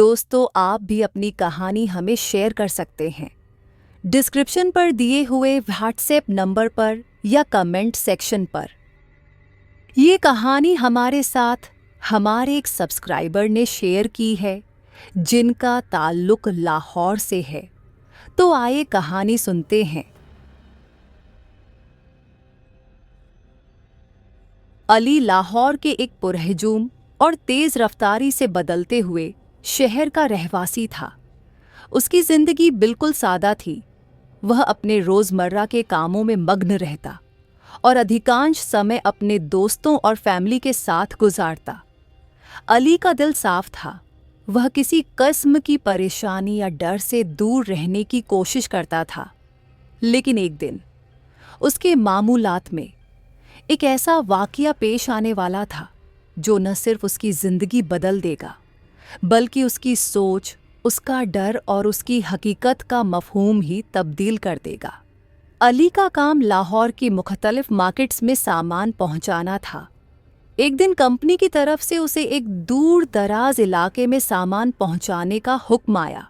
दोस्तों, आप भी अपनी कहानी हमें शेयर कर सकते हैं डिस्क्रिप्शन पर दिए हुए व्हाट्सएप नंबर पर या कमेंट सेक्शन पर। ये कहानी हमारे साथ हमारे एक सब्सक्राइबर ने शेयर की है जिनका ताल्लुक लाहौर से है। तो आइए कहानी सुनते हैं। अली लाहौर के एक पुरहजूम और तेज रफ्तारी से बदलते हुए शहर का रहवासी था। उसकी जिंदगी बिल्कुल सादा थी। वह अपने रोजमर्रा के कामों में मग्न रहता और अधिकांश समय अपने दोस्तों और फैमिली के साथ गुजारता। अली का दिल साफ था। वह किसी किस्म की परेशानी या डर से दूर रहने की कोशिश करता था। लेकिन एक दिन उसके मामूलात में एक ऐसा वाकया पेश आने वाला था जो न सिर्फ उसकी जिंदगी बदल देगा बल्कि उसकी सोच, उसका डर और उसकी हकीकत का मफहूम ही तब्दील कर देगा। अली का काम लाहौर की मुख्तलिफ मार्केट्स में सामान पहुंचाना था। एक दिन कंपनी की तरफ से उसे एक दूर दराज इलाके में सामान पहुंचाने का हुक्म आया।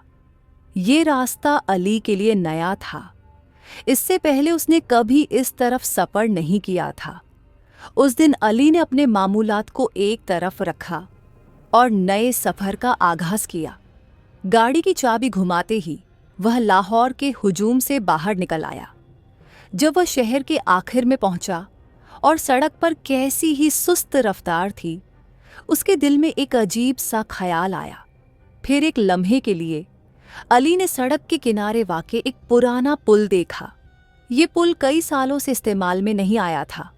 ये रास्ता अली के लिए नया था। इससे पहले उसने कभी इस तरफ सफ़र नहीं किया था। उस दिन अली ने अपने मामूलात को एक तरफ रखा और नए सफ़र का आगाज़ किया। गाड़ी की चाबी घुमाते ही वह लाहौर के हुजूम से बाहर निकल आया। जब वह शहर के आखिर में पहुंचा और सड़क पर कैसी ही सुस्त रफ्तार थी, उसके दिल में एक अजीब सा ख्याल आया। फिर एक लम्हे के लिए अली ने सड़क के किनारे वाक़े एक पुराना पुल देखा। ये पुल कई सालों से इस्तेमाल में नहीं आया था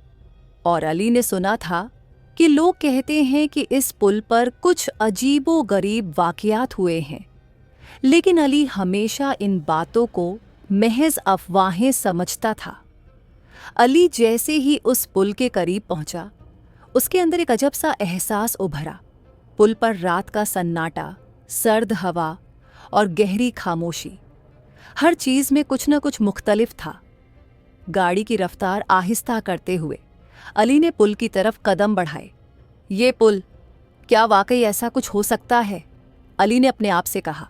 और अली ने सुना था कि लोग कहते हैं कि इस पुल पर कुछ अजीबो गरीब वाक़यात हुए हैं। लेकिन अली हमेशा इन बातों को महज अफवाहें समझता था। अली जैसे ही उस पुल के करीब पहुंचा, उसके अंदर एक अजब सा एहसास उभरा। पुल पर रात का सन्नाटा, सर्द हवा और गहरी खामोशी, हर चीज़ में कुछ न कुछ मुख्तलिफ था। गाड़ी की रफ्तार आहिस्ता करते हुए अली ने पुल की तरफ कदम बढ़ाए। ये पुल, क्या वाकई ऐसा कुछ हो सकता है? अली ने अपने आप से कहा।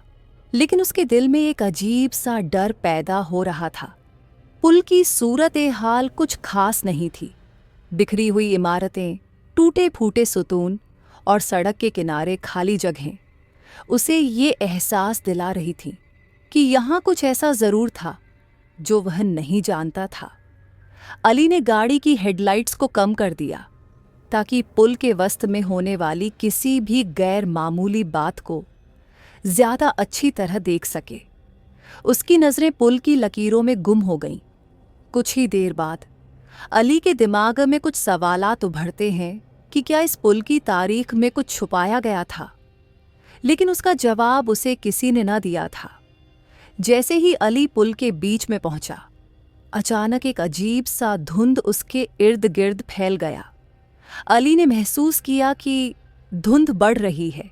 लेकिन उसके दिल में एक अजीब सा डर पैदा हो रहा था। पुल की सूरत-ए-हाल कुछ खास नहीं थी। बिखरी हुई इमारतें, टूटे फूटे सुतून और सड़क के किनारे खाली जगहें उसे ये एहसास दिला रही थीं कि यहाँ कुछ ऐसा ज़रूर था जो वह नहीं जानता था। अली ने गाड़ी की हेडलाइट्स को कम कर दिया ताकि पुल के वस्त में होने वाली किसी भी गैर मामूली बात को ज़्यादा अच्छी तरह देख सके। उसकी नज़रें पुल की लकीरों में गुम हो गईं। कुछ ही देर बाद अली के दिमाग में कुछ सवालात उभरते हैं कि क्या इस पुल की तारीख में कुछ छुपाया गया था। लेकिन उसका जवाब उसे किसी ने न दिया था। जैसे ही अली पुल के बीच में पहुंचा, अचानक एक अजीब सा धुंध उसके इर्द गिर्द फैल गया। अली ने महसूस किया कि धुंध बढ़ रही है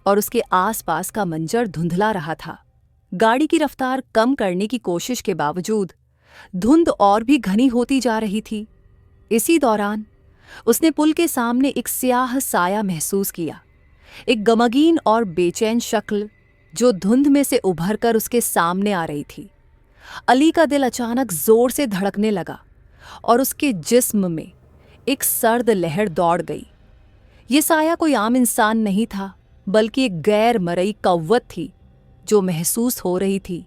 और उसके आसपास का मंजर धुंधला रहा था। गाड़ी की रफ्तार कम करने की कोशिश के बावजूद धुंध और भी घनी होती जा रही थी। इसी दौरान उसने पुल के सामने एक स्याह साया महसूस किया, एक गमगीन और बेचैन शक्ल जो धुंध में से उभरकर उसके सामने आ रही थी। अली का दिल अचानक जोर से धड़कने लगा और उसके जिस्म में एक सर्द लहर दौड़ गई। ये साया कोई आम इंसान नहीं था बल्कि एक गैर मरई कव्वत थी जो महसूस हो रही थी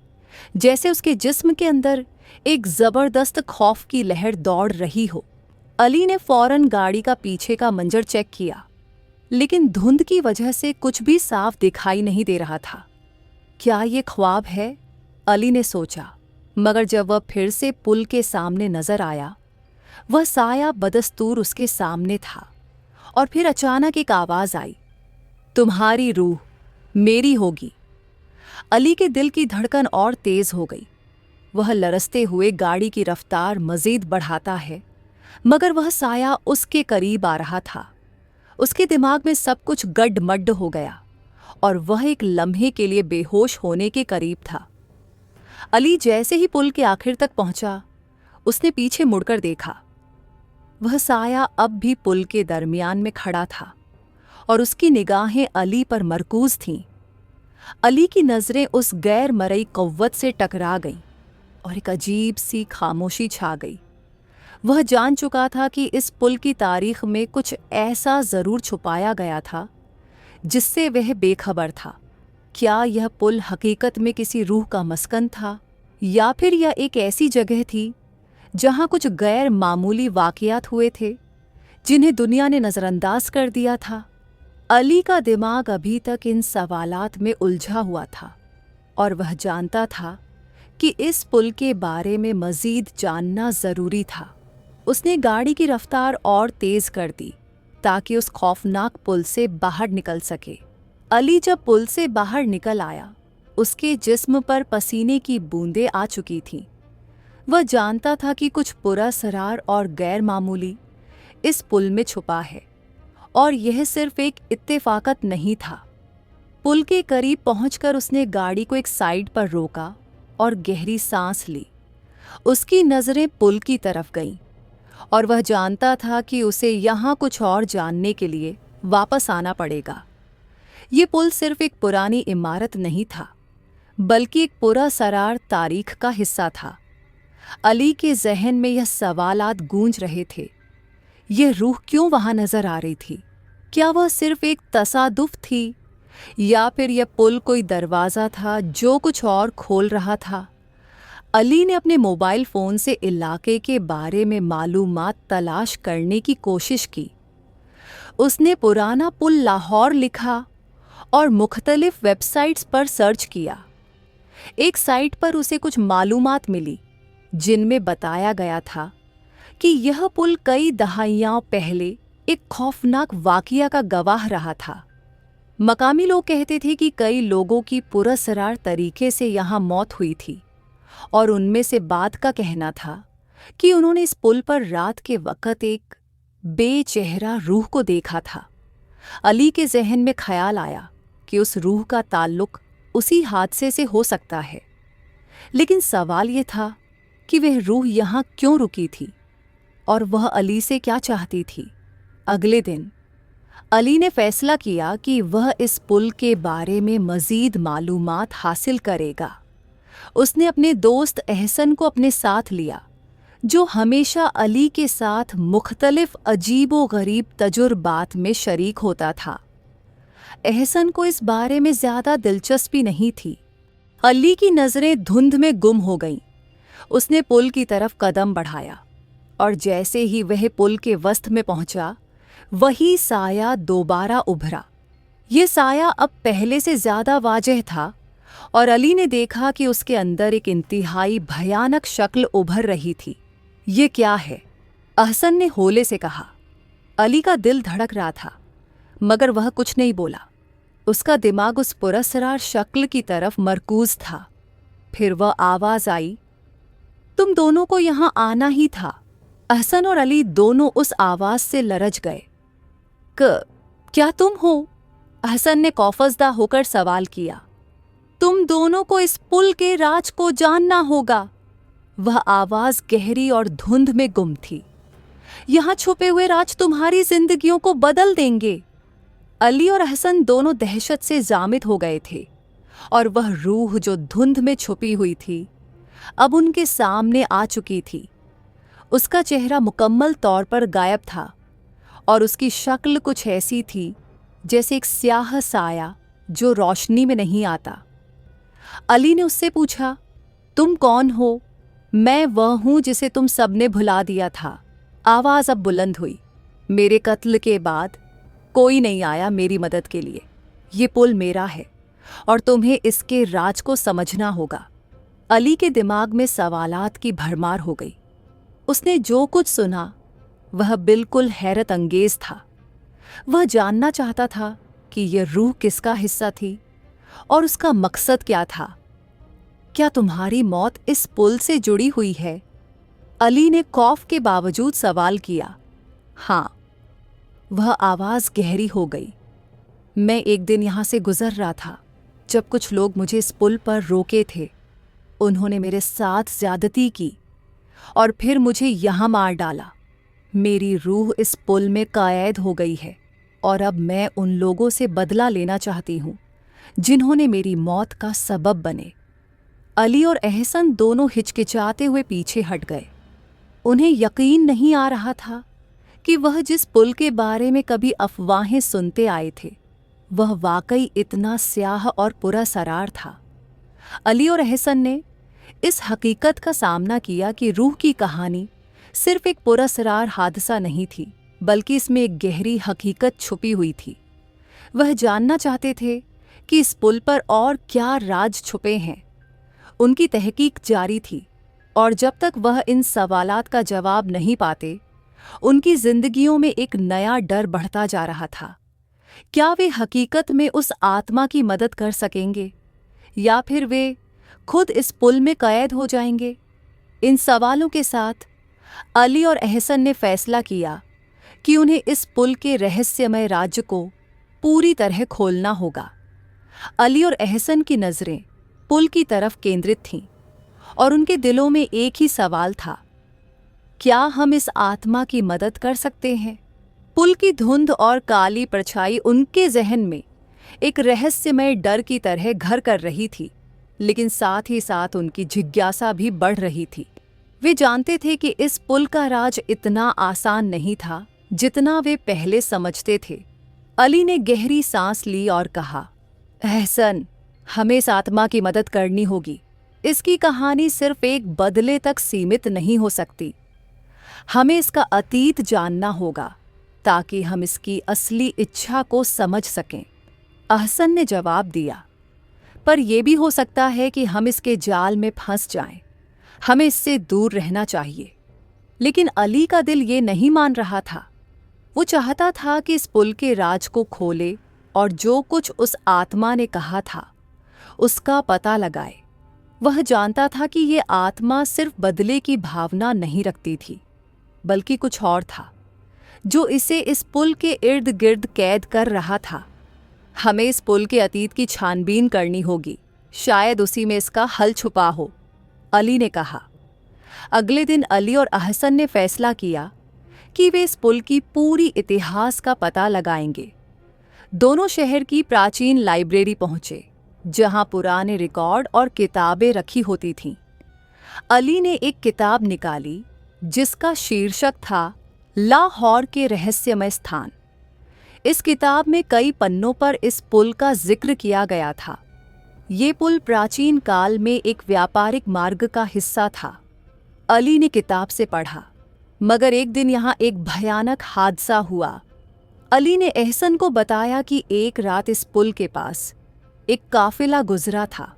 जैसे उसके जिस्म के अंदर एक जबरदस्त खौफ की लहर दौड़ रही हो। अली ने फौरन गाड़ी का पीछे का मंजर चेक किया, लेकिन धुंध की वजह से कुछ भी साफ दिखाई नहीं दे रहा था। क्या ये ख्वाब है? अली ने सोचा। मगर जब वह फिर से पुल के सामने नजर आया, वह साया बदस्तूर उसके सामने था। और फिर अचानक एक आवाज आई, तुम्हारी रूह मेरी होगी। अली के दिल की धड़कन और तेज हो गई। वह लरसते हुए गाड़ी की रफ्तार मजीद बढ़ाता है, मगर वह साया उसके करीब आ रहा था। उसके दिमाग में सब कुछ गड्ड-मड्ड हो गया और वह एक लम्हे के लिए बेहोश होने के करीब था। अली जैसे ही पुल के आखिर तक पहुंचा, उसने पीछे मुड़कर देखा। वह साया अब भी पुल के दरमियान में खड़ा था और उसकी निगाहें अली पर मरकूज थीं। अली की नजरें उस गैर मरई कव्वत से टकरा गईं और एक अजीब सी खामोशी छा गई। वह जान चुका था कि इस पुल की तारीख में कुछ ऐसा जरूर छुपाया गया था जिससे वह बेखबर था। क्या यह पुल हकीकत में किसी रूह का मस्कन था, या फिर यह एक ऐसी जगह थी जहां कुछ गैर मामूली वाकयात हुए थे जिन्हें दुनिया ने नजरअंदाज कर दिया था? अली का दिमाग अभी तक इन सवालात में उलझा हुआ था और वह जानता था कि इस पुल के बारे में मजीद जानना जरूरी था। उसने गाड़ी की रफ्तार और तेज कर दी ताकि उस खौफनाक पुल से बाहर निकल सके। अली जब पुल से बाहर निकल आया, उसके जिस्म पर पसीने की बूंदें आ चुकी थीं। वह जानता था कि कुछ पुरअसरार और गैर मामूली इस पुल में छुपा है, और यह सिर्फ एक इत्तेफाकत नहीं था। पुल के करीब पहुंचकर उसने गाड़ी को एक साइड पर रोका और गहरी सांस ली। उसकी नजरें पुल की तरफ गईं और वह जानता था कि उसे यहाँ कुछ और जानने के लिए वापस आना पड़ेगा। ये पुल सिर्फ एक पुरानी इमारत नहीं था, बल्कि एक पुरअसरार तारीख का हिस्सा था। अली के जहन में यह सवालात गूंज रहे थे। यह रूह क्यों वहां नजर आ रही थी? क्या वह सिर्फ एक तसादुफ थी, या फिर यह पुल कोई दरवाज़ा था जो कुछ और खोल रहा था? अली ने अपने मोबाइल फ़ोन से इलाके के बारे में मालूमात तलाश करने की कोशिश की। उसने पुराना पुल लाहौर लिखा और मुख्तलिफ वेबसाइट्स पर सर्च किया। एक साइट पर उसे कुछ मालूमात मिली जिनमें बताया गया था कि यह पुल कई दहाइयां पहले एक खौफनाक वाकया का गवाह रहा था। मकामी लोग कहते थे कि कई लोगों की पुरअसरार तरीके से यहाँ मौत हुई थी, और उनमें से बाद का कहना था कि उन्होंने इस पुल पर रात के वक़्त एक बेचेहरा रूह को देखा था। अली के जहन में ख्याल आया कि उस रूह का ताल्लुक उसी हादसे से हो सकता है, लेकिन सवाल ये था कि वह रूह यहाँ क्यों रुकी थी और वह अली से क्या चाहती थी। अगले दिन अली ने फैसला किया कि वह इस पुल के बारे में मज़ीद मालूमात हासिल करेगा। उसने अपने दोस्त एहसन को अपने साथ लिया, जो हमेशा अली के साथ मुख्तलिफ अजीबो गरीब तजुर्बात में शरीक होता था। एहसन को इस बारे में ज़्यादा दिलचस्पी नहीं थी। अली की नज़रें धुंध में गुम हो गईं। उसने पुल की तरफ कदम बढ़ाया और जैसे ही वह पुल के वस्त में पहुंचा, वही साया दोबारा उभरा। ये साया अब पहले से ज़्यादा वाज़ेह था और अली ने देखा कि उसके अंदर एक इंतहाई भयानक शक्ल उभर रही थी। ये क्या है? अहसन ने होले से कहा। अली का दिल धड़क रहा था, मगर वह कुछ नहीं बोला। उसका दिमाग उस पुरअसरार शक्ल की तरफ मरकूज था। फिर वह आवाज़ आई, तुम दोनों को यहाँ आना ही था। अहसन और अली दोनों उस आवाज़ से लरज गए। क्या तुम हो? अहसन ने खौफजदा होकर सवाल किया। तुम दोनों को इस पुल के राज को जानना होगा। वह आवाज़ गहरी और धुंध में गुम थी। यहाँ छुपे हुए राज तुम्हारी जिंदगियों को बदल देंगे। अली और अहसन दोनों दहशत से जामिद हो गए थे, और वह रूह जो धुंध में छुपी हुई थी अब उनके सामने आ चुकी थी। उसका चेहरा मुकम्मल तौर पर गायब था और उसकी शक्ल कुछ ऐसी थी जैसे एक स्याह साया जो रोशनी में नहीं आता। अली ने उससे पूछा, तुम कौन हो? मैं वह हूं जिसे तुम सबने भुला दिया था। आवाज़ अब बुलंद हुई। मेरे कत्ल के बाद कोई नहीं आया मेरी मदद के लिए। ये पुल मेरा है और तुम्हें इसके राज को समझना होगा। अली के दिमाग में सवालात की भरमार हो गई। उसने जो कुछ सुना वह बिल्कुल हैरत अंगेज था। वह जानना चाहता था कि यह रूह किसका हिस्सा थी और उसका मकसद क्या था। क्या तुम्हारी मौत इस पुल से जुड़ी हुई है? अली ने खौफ के बावजूद सवाल किया। हाँ। वह आवाज़ गहरी हो गई। मैं एक दिन यहाँ से गुजर रहा था जब कुछ लोग मुझे इस पुल पर रोके थे। उन्होंने मेरे साथ ज्यादती की और फिर मुझे यहाँ मार डाला। मेरी रूह इस पुल में कैद हो गई है और अब मैं उन लोगों से बदला लेना चाहती हूँ जिन्होंने मेरी मौत का सबब बने। अली और एहसन दोनों हिचकिचाते हुए पीछे हट गए। उन्हें यकीन नहीं आ रहा था कि वह जिस पुल के बारे में कभी अफवाहें सुनते आए थे, वह वाकई इतना स्याह और पुरअसरार था। अली और एहसन ने इस हकीकत का सामना किया कि रूह की कहानी सिर्फ एक पुरअसरार हादसा नहीं थी, बल्कि इसमें एक गहरी हकीकत छुपी हुई थी। वह जानना चाहते थे कि इस पुल पर और क्या राज छुपे हैं। उनकी तहकीक जारी थी, और जब तक वह इन सवालात का जवाब नहीं पाते, उनकी जिंदगियों में एक नया डर बढ़ता जा रहा था। क्या वे हकीकत में उस आत्मा की मदद कर सकेंगे, या फिर वे खुद इस पुल में कैद हो जाएंगे? इन सवालों के साथ अली और एहसन ने फैसला किया कि उन्हें इस पुल के रहस्यमय राज्य को पूरी तरह खोलना होगा। अली और एहसन की नज़रें पुल की तरफ केंद्रित थीं, और उनके दिलों में एक ही सवाल था, क्या हम इस आत्मा की मदद कर सकते हैं? पुल की धुंध और काली परछाई उनके जहन में एक रहस्यमय डर की तरह घर कर रही थी, लेकिन साथ ही साथ उनकी जिज्ञासा भी बढ़ रही थी। वे जानते थे कि इस पुल का राज इतना आसान नहीं था जितना वे पहले समझते थे। अली ने गहरी सांस ली और कहा, एहसन, हमें इस आत्मा की मदद करनी होगी। इसकी कहानी सिर्फ एक बदले तक सीमित नहीं हो सकती। हमें इसका अतीत जानना होगा ताकि हम इसकी असली इच्छा को समझ सकें। अहसन ने जवाब दिया, पर यह भी हो सकता है कि हम इसके जाल में फंस जाएं। हमें इससे दूर रहना चाहिए। लेकिन अली का दिल ये नहीं मान रहा था। वो चाहता था कि इस पुल के राज को खोले और जो कुछ उस आत्मा ने कहा था उसका पता लगाए। वह जानता था कि ये आत्मा सिर्फ बदले की भावना नहीं रखती थी, बल्कि कुछ और था जो इसे इस पुल के इर्द गिर्द कैद कर रहा था। हमें इस पुल के अतीत की छानबीन करनी होगी, शायद उसी में इसका हल छुपा हो, अली ने कहा। अगले दिन अली और अहसन ने फैसला किया कि वे इस पुल की पूरी इतिहास का पता लगाएंगे। दोनों शहर की प्राचीन लाइब्रेरी पहुंचे, जहां पुराने रिकॉर्ड और किताबें रखी होती थीं। अली ने एक किताब निकाली जिसका शीर्षक था लाहौर के रहस्यमय स्थान। इस किताब में कई पन्नों पर इस पुल का जिक्र किया गया था। ये पुल प्राचीन काल में एक व्यापारिक मार्ग का हिस्सा था। अली ने किताब से पढ़ा, मगर एक दिन यहाँ एक भयानक हादसा हुआ। अली ने एहसन को बताया कि एक रात इस पुल के पास एक काफिला गुजरा था,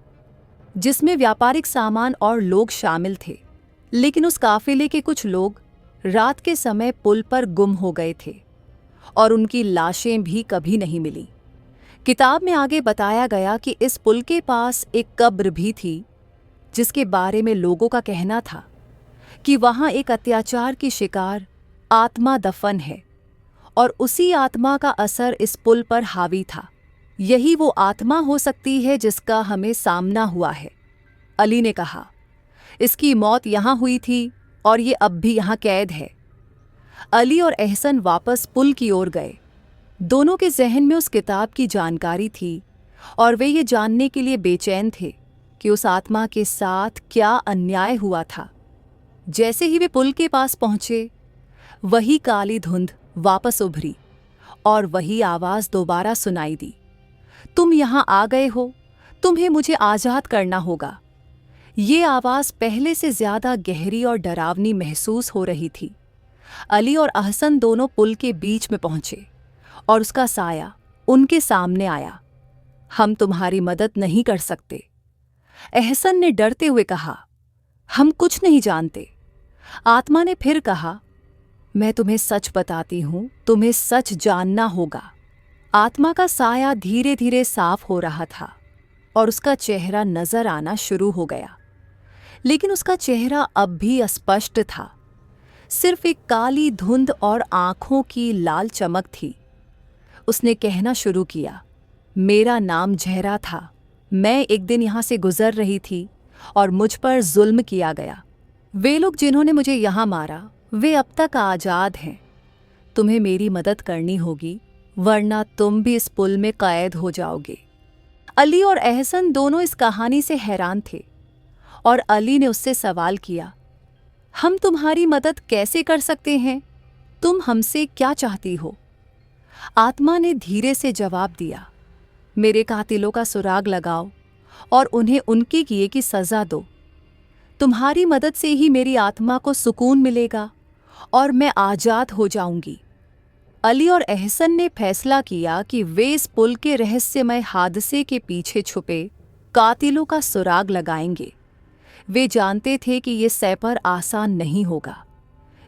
जिसमें व्यापारिक सामान और लोग शामिल थे। लेकिन उस काफिले के कुछ लोग रात के समय पुल पर गुम हो गए थे, और उनकी लाशें भी कभी नहीं मिली। किताब में आगे बताया गया कि इस पुल के पास एक कब्र भी थी, जिसके बारे में लोगों का कहना था कि वहां एक अत्याचार की शिकार आत्मा दफन है, और उसी आत्मा का असर इस पुल पर हावी था। यही वो आत्मा हो सकती है जिसका हमें सामना हुआ है, अली ने कहा। इसकी मौत यहाँ हुई थी और ये अब भी यहाँ कैद है। अली और एहसन वापस पुल की ओर गए। दोनों के जहन में उस किताब की जानकारी थी, और वे ये जानने के लिए बेचैन थे कि उस आत्मा के साथ क्या अन्याय हुआ था। जैसे ही वे पुल के पास पहुंचे, वही काली धुंध वापस उभरी और वही आवाज़ दोबारा सुनाई दी, तुम यहाँ आ गए हो, तुम्हें मुझे आज़ाद करना होगा। ये आवाज़ पहले से ज़्यादा गहरी और डरावनी महसूस हो रही थी। अली और अहसन दोनों पुल के बीच में पहुंचे, और उसका साया उनके सामने आया। हम तुम्हारी मदद नहीं कर सकते, एहसन ने डरते हुए कहा। हम कुछ नहीं जानते। आत्मा ने फिर कहा, मैं तुम्हें सच बताती हूँ, तुम्हें सच जानना होगा। आत्मा का साया धीरे धीरे साफ हो रहा था, और उसका चेहरा नजर आना शुरू हो गया। लेकिन उसका चेहरा अब भी अस्पष्ट था। सिर्फ एक काली धुंध और आंखों की लाल चमक थी। उसने कहना शुरू किया, मेरा नाम जहरा था। मैं एक दिन यहाँ से गुजर रही थी और मुझ पर जुल्म किया गया। वे लोग जिन्होंने मुझे यहाँ मारा, वे अब तक आज़ाद हैं। तुम्हें मेरी मदद करनी होगी, वरना तुम भी इस पुल में कैद हो जाओगे। अली और एहसन दोनों इस कहानी से हैरान थे और अली ने उससे सवाल किया, हम तुम्हारी मदद कैसे कर सकते हैं? तुम हमसे क्या चाहती हो? आत्मा ने धीरे से जवाब दिया, मेरे कातिलों का सुराग लगाओ और उन्हें उनके किए की सजा दो। तुम्हारी मदद से ही मेरी आत्मा को सुकून मिलेगा और मैं आजाद हो जाऊंगी। अली और एहसन ने फैसला किया कि वे इस पुल के रहस्यमय हादसे के पीछे छुपे कातिलों का सुराग लगाएंगे। वे जानते थे कि ये सफ़र आसान नहीं होगा,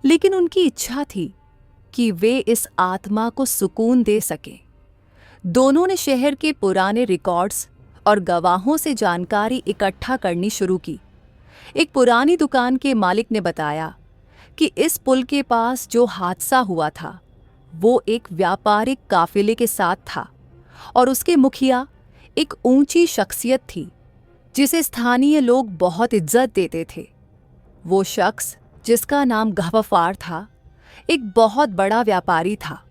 लेकिन उनकी इच्छा थी कि वे इस आत्मा को सुकून दे सकें। दोनों ने शहर के पुराने रिकॉर्ड्स और गवाहों से जानकारी इकट्ठा करनी शुरू की। एक पुरानी दुकान के मालिक ने बताया कि इस पुल के पास जो हादसा हुआ था वो एक व्यापारिक काफिले के साथ था और उसके मुखिया एक ऊंची शख्सियत थी जिसे स्थानीय लोग बहुत इज्जत देते थे। वो शख्स, जिसका नाम गफ्फार था, एक बहुत बड़ा व्यापारी था।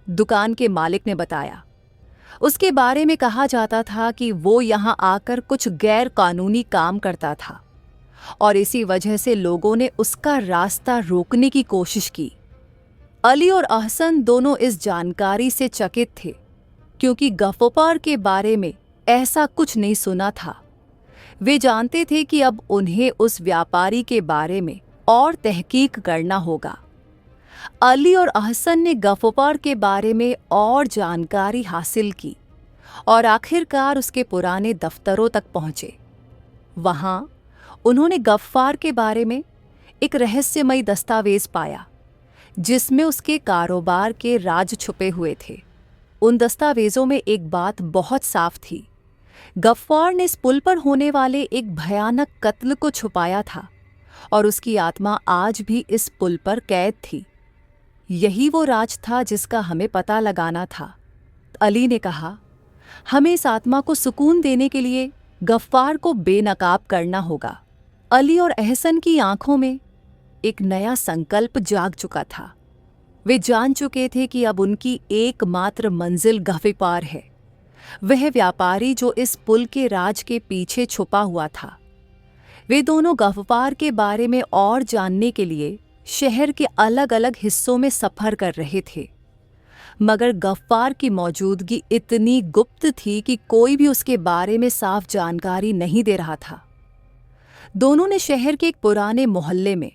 दुकान के मालिक ने बताया, उसके बारे में कहा जाता था कि वो यहाँ आकर कुछ गैर कानूनी काम करता था और इसी वजह से लोगों ने उसका रास्ता रोकने की कोशिश की। अली और अहसन दोनों इस जानकारी से चकित थे, क्योंकि गफ्फार के बारे में ऐसा कुछ नहीं सुना था। वे जानते थे कि अब उन्हें उस व्यापारी के बारे में और तहकीक करना होगा। अली और अहसन ने गफ्फार के बारे में और जानकारी हासिल की और आखिरकार उसके पुराने दफ्तरों तक पहुंचे। वहां उन्होंने गफ्फार के बारे में एक रहस्यमयी दस्तावेज पाया जिसमें उसके कारोबार के राज छुपे हुए थे। उन दस्तावेजों में एक बात बहुत साफ थी, गफ्फार ने इस पुल पर होने वाले एक भयानक कत्ल को छुपाया था और उसकी आत्मा आज भी इस पुल पर कैद थी। यही वो राज था जिसका हमें पता लगाना था। अली ने कहा, हमें इस आत्मा को सुकून देने के लिए गफ्फार को बेनकाब करना होगा। अली और एहसन की आंखों में एक नया संकल्प जाग चुका था। वे जान चुके थे कि अब उनकी एकमात्र मंजिल गफ्फार है, वह व्यापारी जो इस पुल के राज के पीछे छुपा हुआ था। वे दोनों गफ्फार के बारे में और जानने के लिए शहर के अलग अलग हिस्सों में सफ़र कर रहे थे, मगर गफ्फार की मौजूदगी इतनी गुप्त थी कि कोई भी उसके बारे में साफ जानकारी नहीं दे रहा था। दोनों ने शहर के एक पुराने मोहल्ले में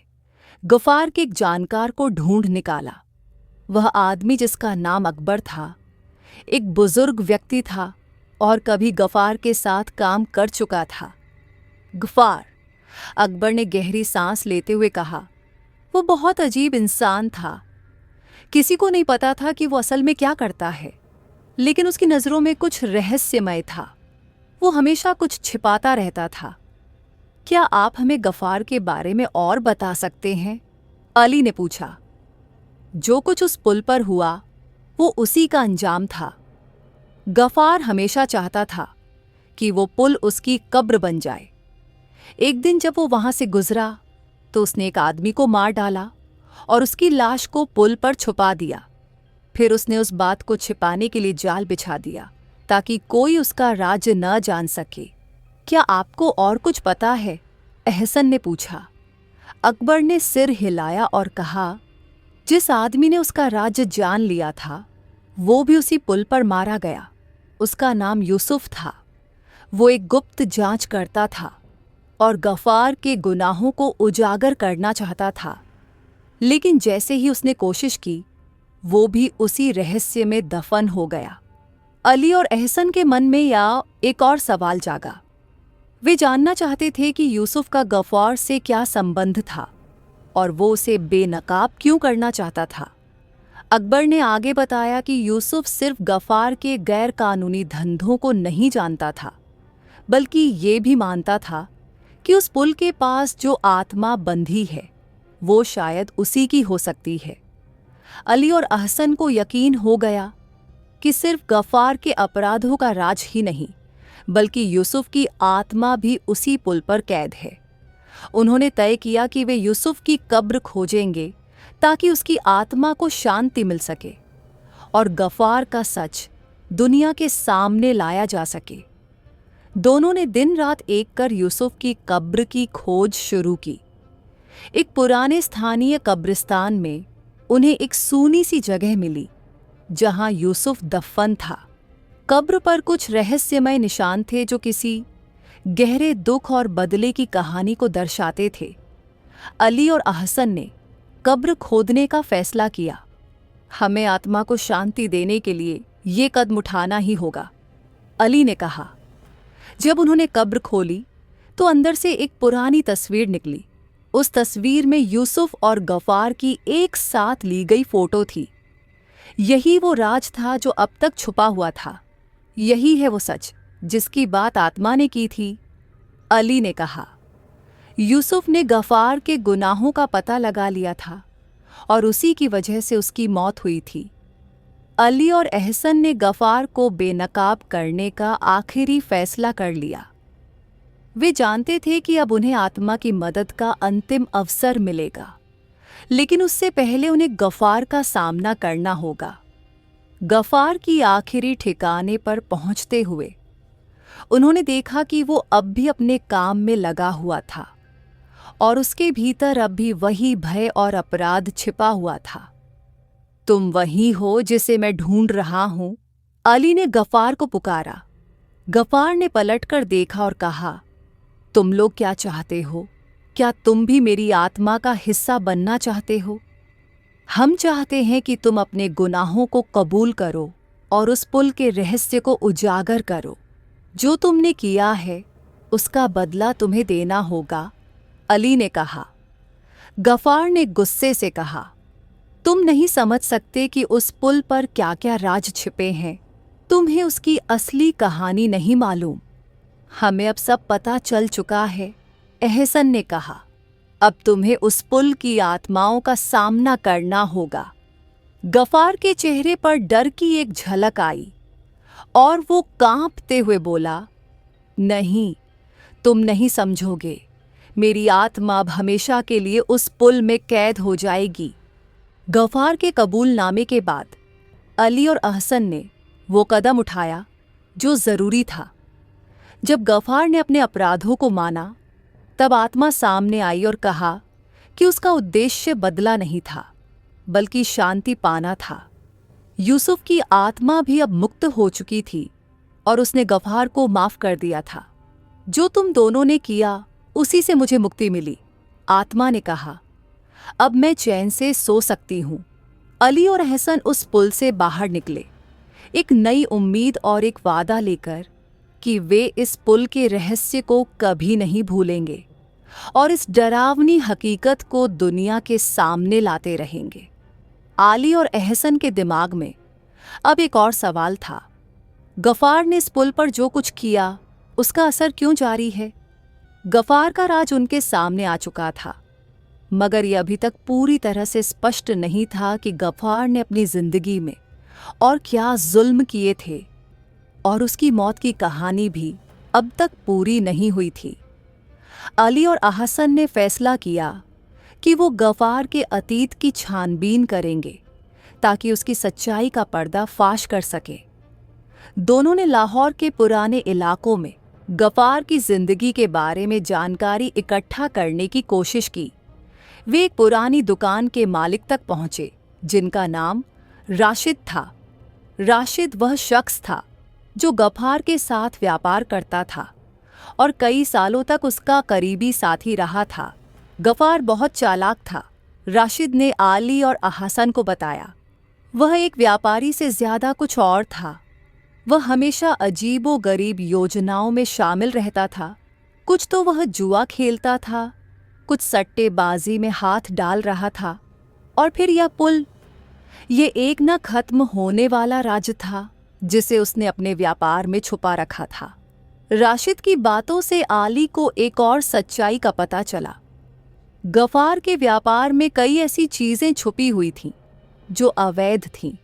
गफ्फार के एक जानकार को ढूंढ निकाला। वह आदमी, जिसका नाम अकबर था, एक बुजुर्ग व्यक्ति था और कभी गफ्फार के साथ काम कर चुका था। गफ्फार, अकबर ने गहरी सांस लेते हुए कहा, वो बहुत अजीब इंसान था। किसी को नहीं पता था कि वो असल में क्या करता है, लेकिन उसकी नज़रों में कुछ रहस्यमय था। वो हमेशा कुछ छिपाता रहता था। क्या आप हमें गफ्फार के बारे में और बता सकते हैं? अली ने पूछा। जो कुछ उस पुल पर हुआ वो उसी का अंजाम था। गफ्फार हमेशा चाहता था कि वो पुल उसकी कब्र बन जाए। एक दिन जब वो वहां से गुजरा तो उसने एक आदमी को मार डाला और उसकी लाश को पुल पर छुपा दिया। फिर उसने उस बात को छिपाने के लिए जाल बिछा दिया ताकि कोई उसका राज न जान सके। क्या आपको और कुछ पता है? एहसन ने पूछा। अकबर ने सिर हिलाया और कहा, जिस आदमी ने उसका राज्य जान लिया था वो भी उसी पुल पर मारा गया। उसका नाम यूसुफ था। वो एक गुप्त जांच करता था और गफ्फार के गुनाहों को उजागर करना चाहता था, लेकिन जैसे ही उसने कोशिश की वो भी उसी रहस्य में दफन हो गया। अली और एहसन के मन में एक और सवाल जागा। वे जानना चाहते थे कि यूसुफ का गफ्फार से क्या संबंध था और वो उसे बेनकाब क्यों करना चाहता था। अकबर ने आगे बताया कि यूसुफ सिर्फ गफ्फार के गैर कानूनी धंधों को नहीं जानता था, बल्कि ये भी मानता था कि उस पुल के पास जो आत्मा बंधी है वो शायद उसी की हो सकती है। अली और अहसन को यकीन हो गया कि सिर्फ गफ्फार के अपराधों का राज ही नहीं, बल्कि यूसुफ की आत्मा भी उसी पुल पर कैद है। उन्होंने तय किया कि वे यूसुफ की कब्र खोजेंगे ताकि उसकी आत्मा को शांति मिल सके और गफ्फार का सच दुनिया के सामने लाया जा सके। दोनों ने दिन रात एक कर यूसुफ की कब्र की खोज शुरू की। एक पुराने स्थानीय कब्रिस्तान में उन्हें एक सूनी सी जगह मिली जहां यूसुफ दफन था। कब्र पर कुछ रहस्यमय निशान थे जो किसी गहरे दुख और बदले की कहानी को दर्शाते थे। अली और अहसन ने कब्र खोदने का फैसला किया। हमें आत्मा को शांति देने के लिए ये कदम उठाना ही होगा, अली ने कहा। जब उन्होंने कब्र खोली तो अंदर से एक पुरानी तस्वीर निकली। उस तस्वीर में यूसुफ और गफार की एक साथ ली गई फोटो थी। यही वो राज था जो अब तक छुपा हुआ था। यही है वो सच जिसकी बात आत्मा ने की थी, अली ने कहा। यूसुफ ने गफार के गुनाहों का पता लगा लिया था और उसी की वजह से उसकी मौत हुई थी। अली और अहसन ने गफार को बेनकाब करने का आखिरी फैसला कर लिया। वे जानते थे कि अब उन्हें आत्मा की मदद का अंतिम अवसर मिलेगा, लेकिन उससे पहले उन्हें गफार का सामना करना होगा। गफार की आखिरी ठिकाने पर पहुंचते हुए उन्होंने देखा कि वो अब भी अपने काम में लगा हुआ था और उसके भीतर अब भी वही भय और अपराध छिपा हुआ था। तुम वही हो जिसे मैं ढूंढ रहा हूं, अली ने गफार को पुकारा। गफार ने पलटकर देखा और कहा, तुम लोग क्या चाहते हो? क्या तुम भी मेरी आत्मा का हिस्सा बनना चाहते हो? हम चाहते हैं कि तुम अपने गुनाहों को कबूल करो और उस पुल के रहस्य को उजागर करो। जो तुमने किया है उसका बदला तुम्हें देना होगा, अली ने कहा। गफार ने गुस्से से कहा, तुम नहीं समझ सकते कि उस पुल पर क्या क्या राज छिपे हैं। तुम्हें उसकी असली कहानी नहीं मालूम। हमें अब सब पता चल चुका है, अहसन ने कहा। अब तुम्हें उस पुल की आत्माओं का सामना करना होगा। गफार के चेहरे पर डर की एक झलक आई और वो कांपते हुए बोला, नहीं, तुम नहीं समझोगे। मेरी आत्मा अब हमेशा के लिए उस पुल में कैद हो जाएगी। गफार के कबूलनामे के बाद अली और अहसन ने वो कदम उठाया जो ज़रूरी था। जब गफार ने अपने अपराधों को माना, तब आत्मा सामने आई और कहा कि उसका उद्देश्य बदला नहीं था, बल्कि शांति पाना था। यूसुफ की आत्मा भी अब मुक्त हो चुकी थी और उसने गफार को माफ कर दिया था। जो तुम दोनों ने किया उसी से मुझे मुक्ति मिली, आत्मा ने कहा। अब मैं चैन से सो सकती हूँ। अली और अहसन उस पुल से बाहर निकले, एक नई उम्मीद और एक वादा लेकर कि वे इस पुल के रहस्य को कभी नहीं भूलेंगे और इस डरावनी हकीकत को दुनिया के सामने लाते रहेंगे। अली और अहसन के दिमाग में अब एक और सवाल था। गफार ने इस पुल पर जो कुछ किया उसका असर क्यों जारी है? गफार का राज उनके सामने आ चुका था, मगर यह अभी तक पूरी तरह से स्पष्ट नहीं था कि गफार ने अपनी जिंदगी में और क्या जुल्म किए थे, और उसकी मौत की कहानी भी अब तक पूरी नहीं हुई थी। अली और अहसन ने फैसला किया कि वो गफार के अतीत की छानबीन करेंगे ताकि उसकी सच्चाई का पर्दा फाश कर सके। दोनों ने लाहौर के पुराने इलाकों में गफार की जिंदगी के बारे में जानकारी इकट्ठा करने की कोशिश की। वे एक पुरानी दुकान के मालिक तक पहुंचे जिनका नाम राशिद था। राशिद वह शख्स था जो गफार के साथ व्यापार करता था और कई सालों तक उसका करीबी साथी रहा था। गफार बहुत चालाक था, राशिद ने अली और अहसन को बताया। वह एक व्यापारी से ज़्यादा कुछ और था। वह हमेशा अजीबो-गरीब योजनाओं में शामिल रहता था। कुछ तो वह जुआ खेलता था, कुछ सट्टेबाजी में हाथ डाल रहा था, और फिर यह पुल, ये एक न खत्म होने वाला राज था जिसे उसने अपने व्यापार में छुपा रखा था। राशिद की बातों से अली को एक और सच्चाई का पता चला। गफार के व्यापार में कई ऐसी चीजें छुपी हुई थीं जो अवैध थीं,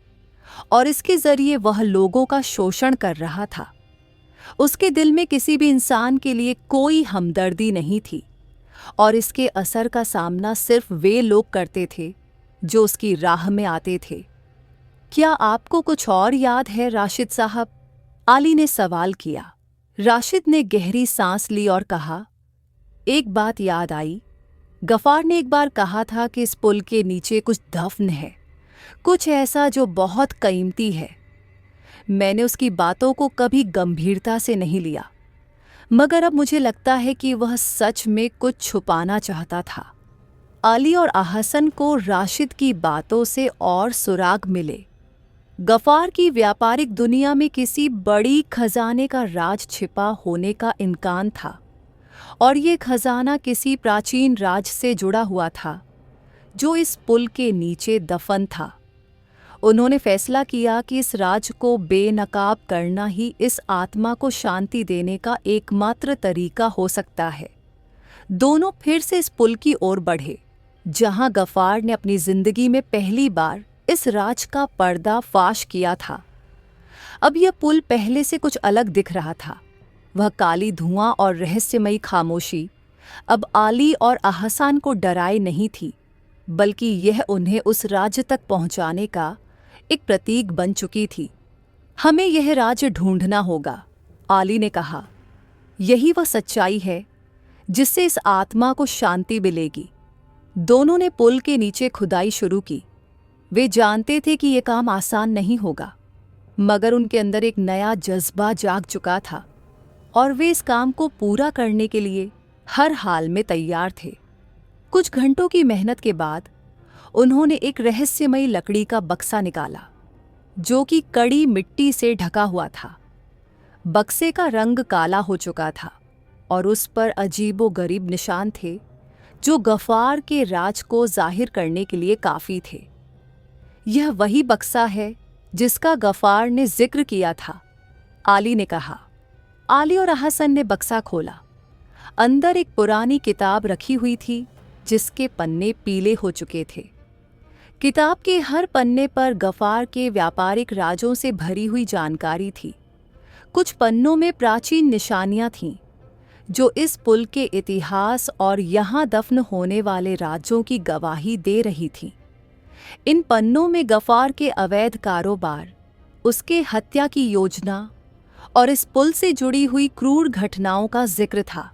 और इसके जरिए वह लोगों का शोषण कर रहा था। उसके दिल में किसी भी इंसान के लिए कोई हमदर्दी नहीं थी, और इसके असर का सामना सिर्फ वे लोग करते थे जो उसकी राह में आते थे। क्या आपको कुछ और याद है राशिद साहब? अली ने सवाल किया। राशिद ने गहरी सांस ली और कहा, एक बात याद आई। गफार ने एक बार कहा था कि इस पुल के नीचे कुछ दफन है, कुछ ऐसा जो बहुत कीमती है। मैंने उसकी बातों को कभी गंभीरता से नहीं लिया, मगर अब मुझे लगता है कि वह सच में कुछ छुपाना चाहता था। अली और अहसन को राशिद की बातों से और सुराग मिले। गफार की व्यापारिक दुनिया में किसी बड़ी खजाने का राज छिपा होने का इम्कान था, और ये खजाना किसी प्राचीन राज से जुड़ा हुआ था जो इस पुल के नीचे दफन था। उन्होंने फैसला किया कि इस राज को बेनकाब करना ही इस आत्मा को शांति देने का एकमात्र तरीका हो सकता है। दोनों फिर से इस पुल की ओर बढ़े, जहां गफार ने अपनी जिंदगी में पहली बार इस राज का पर्दा फाश किया था। अब यह पुल पहले से कुछ अलग दिख रहा था। वह काली धुआं और रहस्यमयी खामोशी अब आली और अहसान को डराए नहीं थी, बल्कि यह उन्हें उस राज्य तक पहुंचाने का एक प्रतीक बन चुकी थी। हमें यह राज्य ढूंढना होगा, आली ने कहा। यही वह सच्चाई है जिससे इस आत्मा को शांति मिलेगी। दोनों ने पुल के नीचे खुदाई शुरू की। वे जानते थे कि यह काम आसान नहीं होगा, मगर उनके अंदर एक नया जज्बा जाग चुका था और वे इस काम को पूरा करने के लिए हर हाल में तैयार थे। कुछ घंटों की मेहनत के बाद उन्होंने एक रहस्यमयी लकड़ी का बक्सा निकाला, जो कि कड़ी मिट्टी से ढका हुआ था। बक्से का रंग काला हो चुका था और उस पर अजीबोगरीब निशान थे जो गफार के राज को जाहिर करने के लिए काफी थे। यह वही बक्सा है जिसका गफार ने जिक्र किया था, आली ने कहा। आली और अहसन ने बक्सा खोला। अंदर एक पुरानी किताब रखी हुई थी जिसके पन्ने पीले हो चुके थे। किताब के हर पन्ने पर गफार के व्यापारिक राजों से भरी हुई जानकारी थी। कुछ पन्नों में प्राचीन निशानियां थीं जो इस पुल के इतिहास और यहाँ दफन होने वाले राज्यों की गवाही दे रही थीं। इन पन्नों में गफार के अवैध कारोबार, उसके हत्या की योजना और इस पुल से जुड़ी हुई क्रूर घटनाओं का जिक्र था।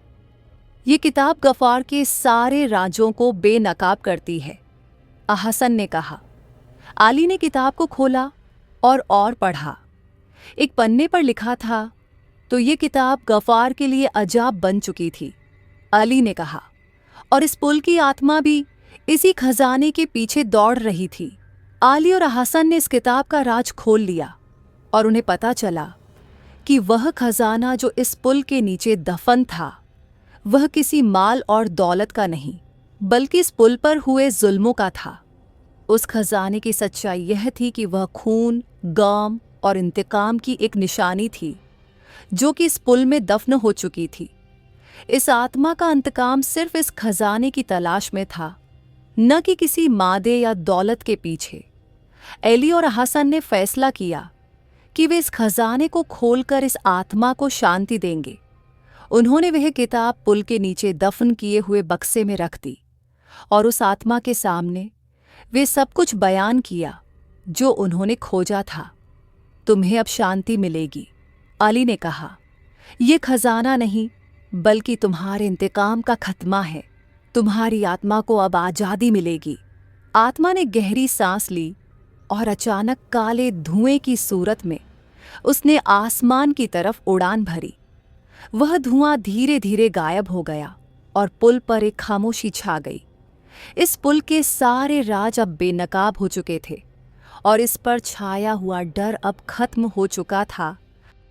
ये किताब गफार के सारे राजों को बेनकाब करती है, अहसन ने कहा। आली ने किताब को खोला और पढ़ा। एक पन्ने पर लिखा था, तो ये किताब गफार के लिए अजाब बन चुकी थी, अली ने कहा, और इस पुल की आत्मा भी इसी खजाने के पीछे दौड़ रही थी। आली और अहसन ने इस किताब का राज खोल लिया और उन्हें पता चला कि वह खजाना जो इस पुल के नीचे दफन था, वह किसी माल और दौलत का नहीं, बल्कि इस पुल पर हुए जुल्मों का था। उस खजाने की सच्चाई यह थी कि वह खून, गम और इंतकाम की एक निशानी थी जो कि इस पुल में दफन हो चुकी थी। इस आत्मा का इंतकाम सिर्फ इस खजाने की तलाश में था, न कि किसी मादे या दौलत के पीछे। अली और अहसन ने फैसला किया कि वे इस खजाने को खोलकर इस आत्मा को शांति देंगे। उन्होंने वह किताब पुल के नीचे दफन किए हुए बक्से में रख दी और उस आत्मा के सामने वे सब कुछ बयान किया जो उन्होंने खोजा था। तुम्हें अब शांति मिलेगी, अली ने कहा। यह खजाना नहीं, बल्कि तुम्हारे इंतकाम का खत्मा है। तुम्हारी आत्मा को अब आज़ादी मिलेगी। आत्मा ने गहरी सांस ली और अचानक काले धुएं की सूरत में उसने आसमान की तरफ उड़ान भरी। वह धुआं धीरे धीरे गायब हो गया और पुल पर एक खामोशी छा गई। इस पुल के सारे राज अब बेनकाब हो चुके थे और इस पर छाया हुआ डर अब खत्म हो चुका था।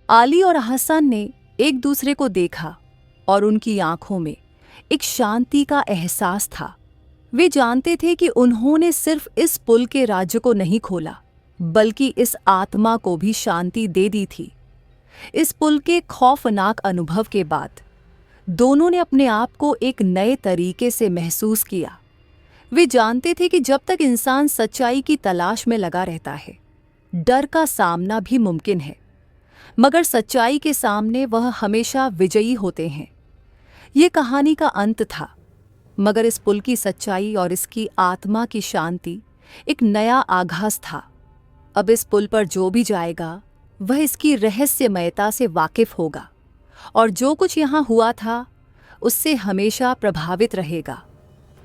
आली और अहसन ने एक दूसरे को देखा और उनकी आंखों में एक शांति का एहसास था। वे जानते थे कि उन्होंने सिर्फ इस पुल के राज्य को नहीं खोला, बल्कि इस आत्मा को भी शांति दे दी थी। इस पुल के खौफनाक अनुभव के बाद दोनों ने अपने आप को एक नए तरीके से महसूस किया। वे जानते थे कि जब तक इंसान सच्चाई की तलाश में लगा रहता है, डर का सामना भी मुमकिन है, मगर सच्चाई के सामने वह हमेशा विजयी होते हैं। ये कहानी का अंत था, मगर इस पुल की सच्चाई और इसकी आत्मा की शांति एक नया आगाज था। अब इस पुल पर जो भी जाएगा वह इसकी रहस्यमयता से वाकिफ होगा और जो कुछ यहाँ हुआ था उससे हमेशा प्रभावित रहेगा।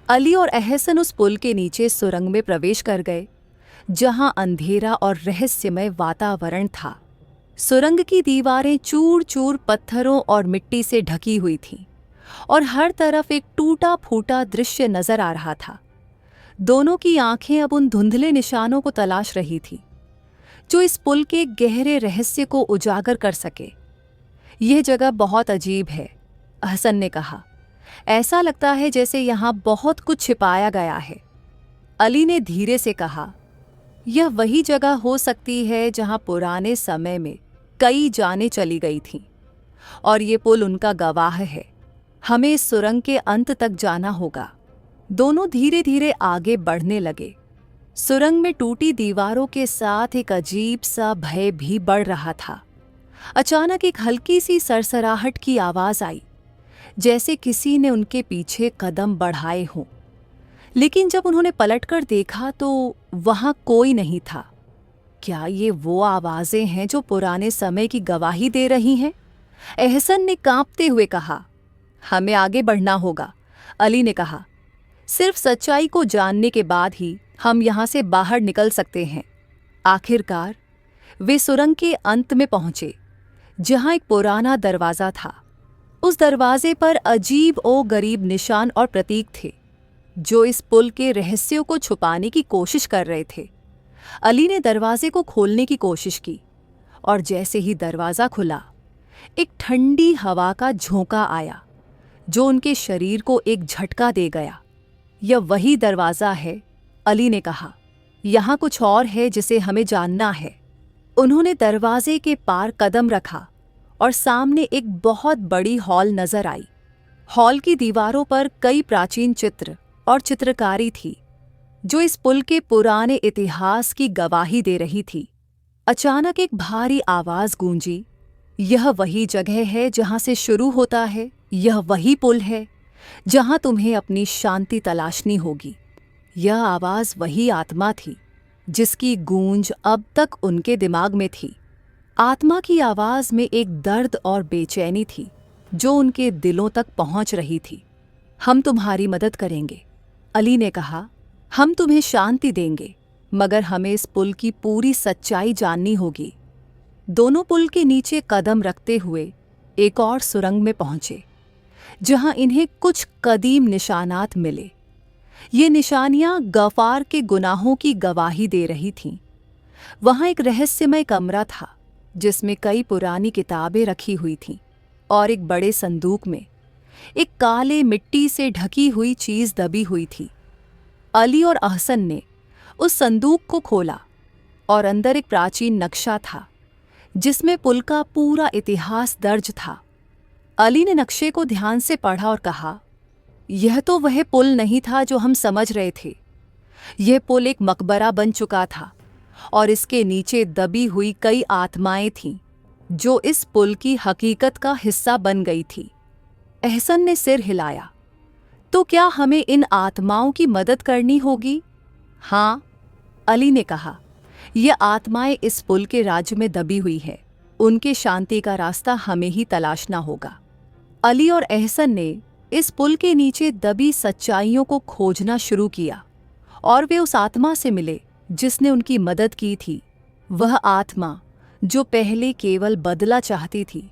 अली और अहसन उस पुल के नीचे सुरंग में प्रवेश कर गए, जहां अंधेरा और रहस्यमय वातावरण था। सुरंग की दीवारें चूर चूर पत्थरों और मिट्टी से ढकी हुई थीं और हर तरफ एक टूटा फूटा दृश्य नजर आ रहा था। दोनों की आंखें अब उन धुंधले निशानों को तलाश रही थीं, जो इस पुल के गहरे रहस्य को उजागर कर सके। यह जगह बहुत अजीब है, अहसन ने कहा। ऐसा लगता है जैसे यहाँ बहुत कुछ छिपाया गया है। अली ने धीरे से कहा, यह वही जगह हो सकती है जहाँ पुराने समय में कई जानें चली गई थीं, और ये पुल उनका गवाह है। हमें इस सुरंग के अंत तक जाना होगा। दोनों धीरे धीरे आगे बढ़ने लगे। सुरंग में टूटी दीवारों के साथ एक अजीब सा भय भी बढ़ रहा था। अचानक एक हल्की सी सरसराहट की आवाज आई, जैसे किसी ने उनके पीछे कदम बढ़ाए हों। लेकिन जब उन्होंने पलटकर देखा तो वहां कोई नहीं था। क्या ये वो आवाजें हैं जो पुराने समय की गवाही दे रही हैं? एहसन ने कांपते हुए कहा। हमें आगे बढ़ना होगा, अली ने कहा। सिर्फ सच्चाई को जानने के बाद ही हम यहां से बाहर निकल सकते हैं। आखिरकार वे सुरंग के अंत में पहुंचे, जहां एक पुराना दरवाजा था। उस दरवाजे पर अजीब ओ गरीब निशान और प्रतीक थे, जो इस पुल के रहस्यों को छुपाने की कोशिश कर रहे थे। अली ने दरवाजे को खोलने की कोशिश की, और जैसे ही दरवाजा खुला, एक ठंडी हवा का झोंका आया, जो उनके शरीर को एक झटका दे गया। यह वही दरवाजा है, अली ने कहा। यहाँ कुछ और है जिसे हमें जानना है। उन्होंने दरवाजे के पार कदम रखा और सामने एक बहुत बड़ी हॉल नजर आई। हॉल की दीवारों पर कई प्राचीन चित्र और चित्रकारी थी, जो इस पुल के पुराने इतिहास की गवाही दे रही थी। अचानक एक भारी आवाज गूंजी, यह वही जगह है जहां से शुरू होता है, यह वही पुल है जहां तुम्हें अपनी शांति तलाशनी होगी। यह आवाज वही आत्मा थी जिसकी गूंज अब तक उनके दिमाग में थी। आत्मा की आवाज में एक दर्द और बेचैनी थी जो उनके दिलों तक पहुंच रही थी। हम तुम्हारी मदद करेंगे, अली ने कहा। हम तुम्हें शांति देंगे, मगर हमें इस पुल की पूरी सच्चाई जाननी होगी। दोनों पुल के नीचे कदम रखते हुए एक और सुरंग में पहुंचे, जहां इन्हें कुछ कदीम निशानात मिले। ये निशानियां गफार के गुनाहों की गवाही दे रही थीं। वहां एक रहस्यमय कमरा था, जिसमें कई पुरानी किताबें रखी हुई थीं, और एक बड़े संदूक में एक काले मिट्टी से ढकी हुई चीज दबी हुई थी। अली और अहसन ने उस संदूक को खोला, और अंदर एक प्राचीन नक्शा था, जिसमें पुल का पूरा इतिहास दर्ज था। अली ने नक्शे को ध्यान से पढ़ा और कहा, यह तो वह पुल नहीं था जो हम समझ रहे थे। यह पुल एक मकबरा बन चुका था, और इसके नीचे दबी हुई कई आत्माएं थीं, जो इस पुल की हकीकत का हिस्सा बन गई थी। एहसन ने सिर हिलाया। तो क्या हमें इन आत्माओं की मदद करनी होगी? हाँ, अली ने कहा। ये आत्माएं इस पुल के राज्य में दबी हुई है। उनके शांति का रास्ता हमें ही तलाशना होगा। अली और एहसन ने इस पुल के नीचे दबी सच्चाइयों को खोजना शुरू किया, और वे उस आत्मा से मिले जिसने उनकी मदद की थी। वह आत्मा जो पहले केवल बदला चाहती थी,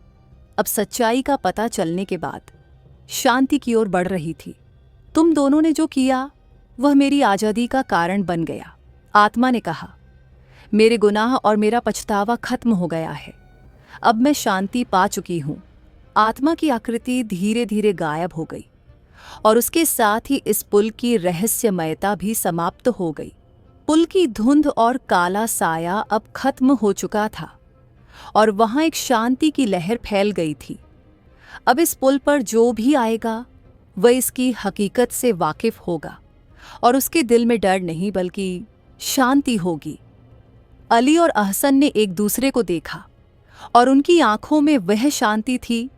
अब सच्चाई का पता चलने के बाद शांति की ओर बढ़ रही थी। तुम दोनों ने जो किया वह मेरी आज़ादी का कारण बन गया, आत्मा ने कहा। मेरे गुनाह और मेरा पछतावा खत्म हो गया है। अब मैं शांति पा चुकी हूँ। आत्मा की आकृति धीरे धीरे गायब हो गई, और उसके साथ ही इस पुल की रहस्यमयता भी समाप्त हो गई। पुल की धुंध और काला साया अब खत्म हो चुका था, और वहां एक शांति की लहर फैल गई थी। अब इस पुल पर जो भी आएगा वह इसकी हकीकत से वाकिफ होगा, और उसके दिल में डर नहीं बल्कि शांति होगी। अली और अहसन ने एक दूसरे को देखा, और उनकी आंखों में वह शांति थी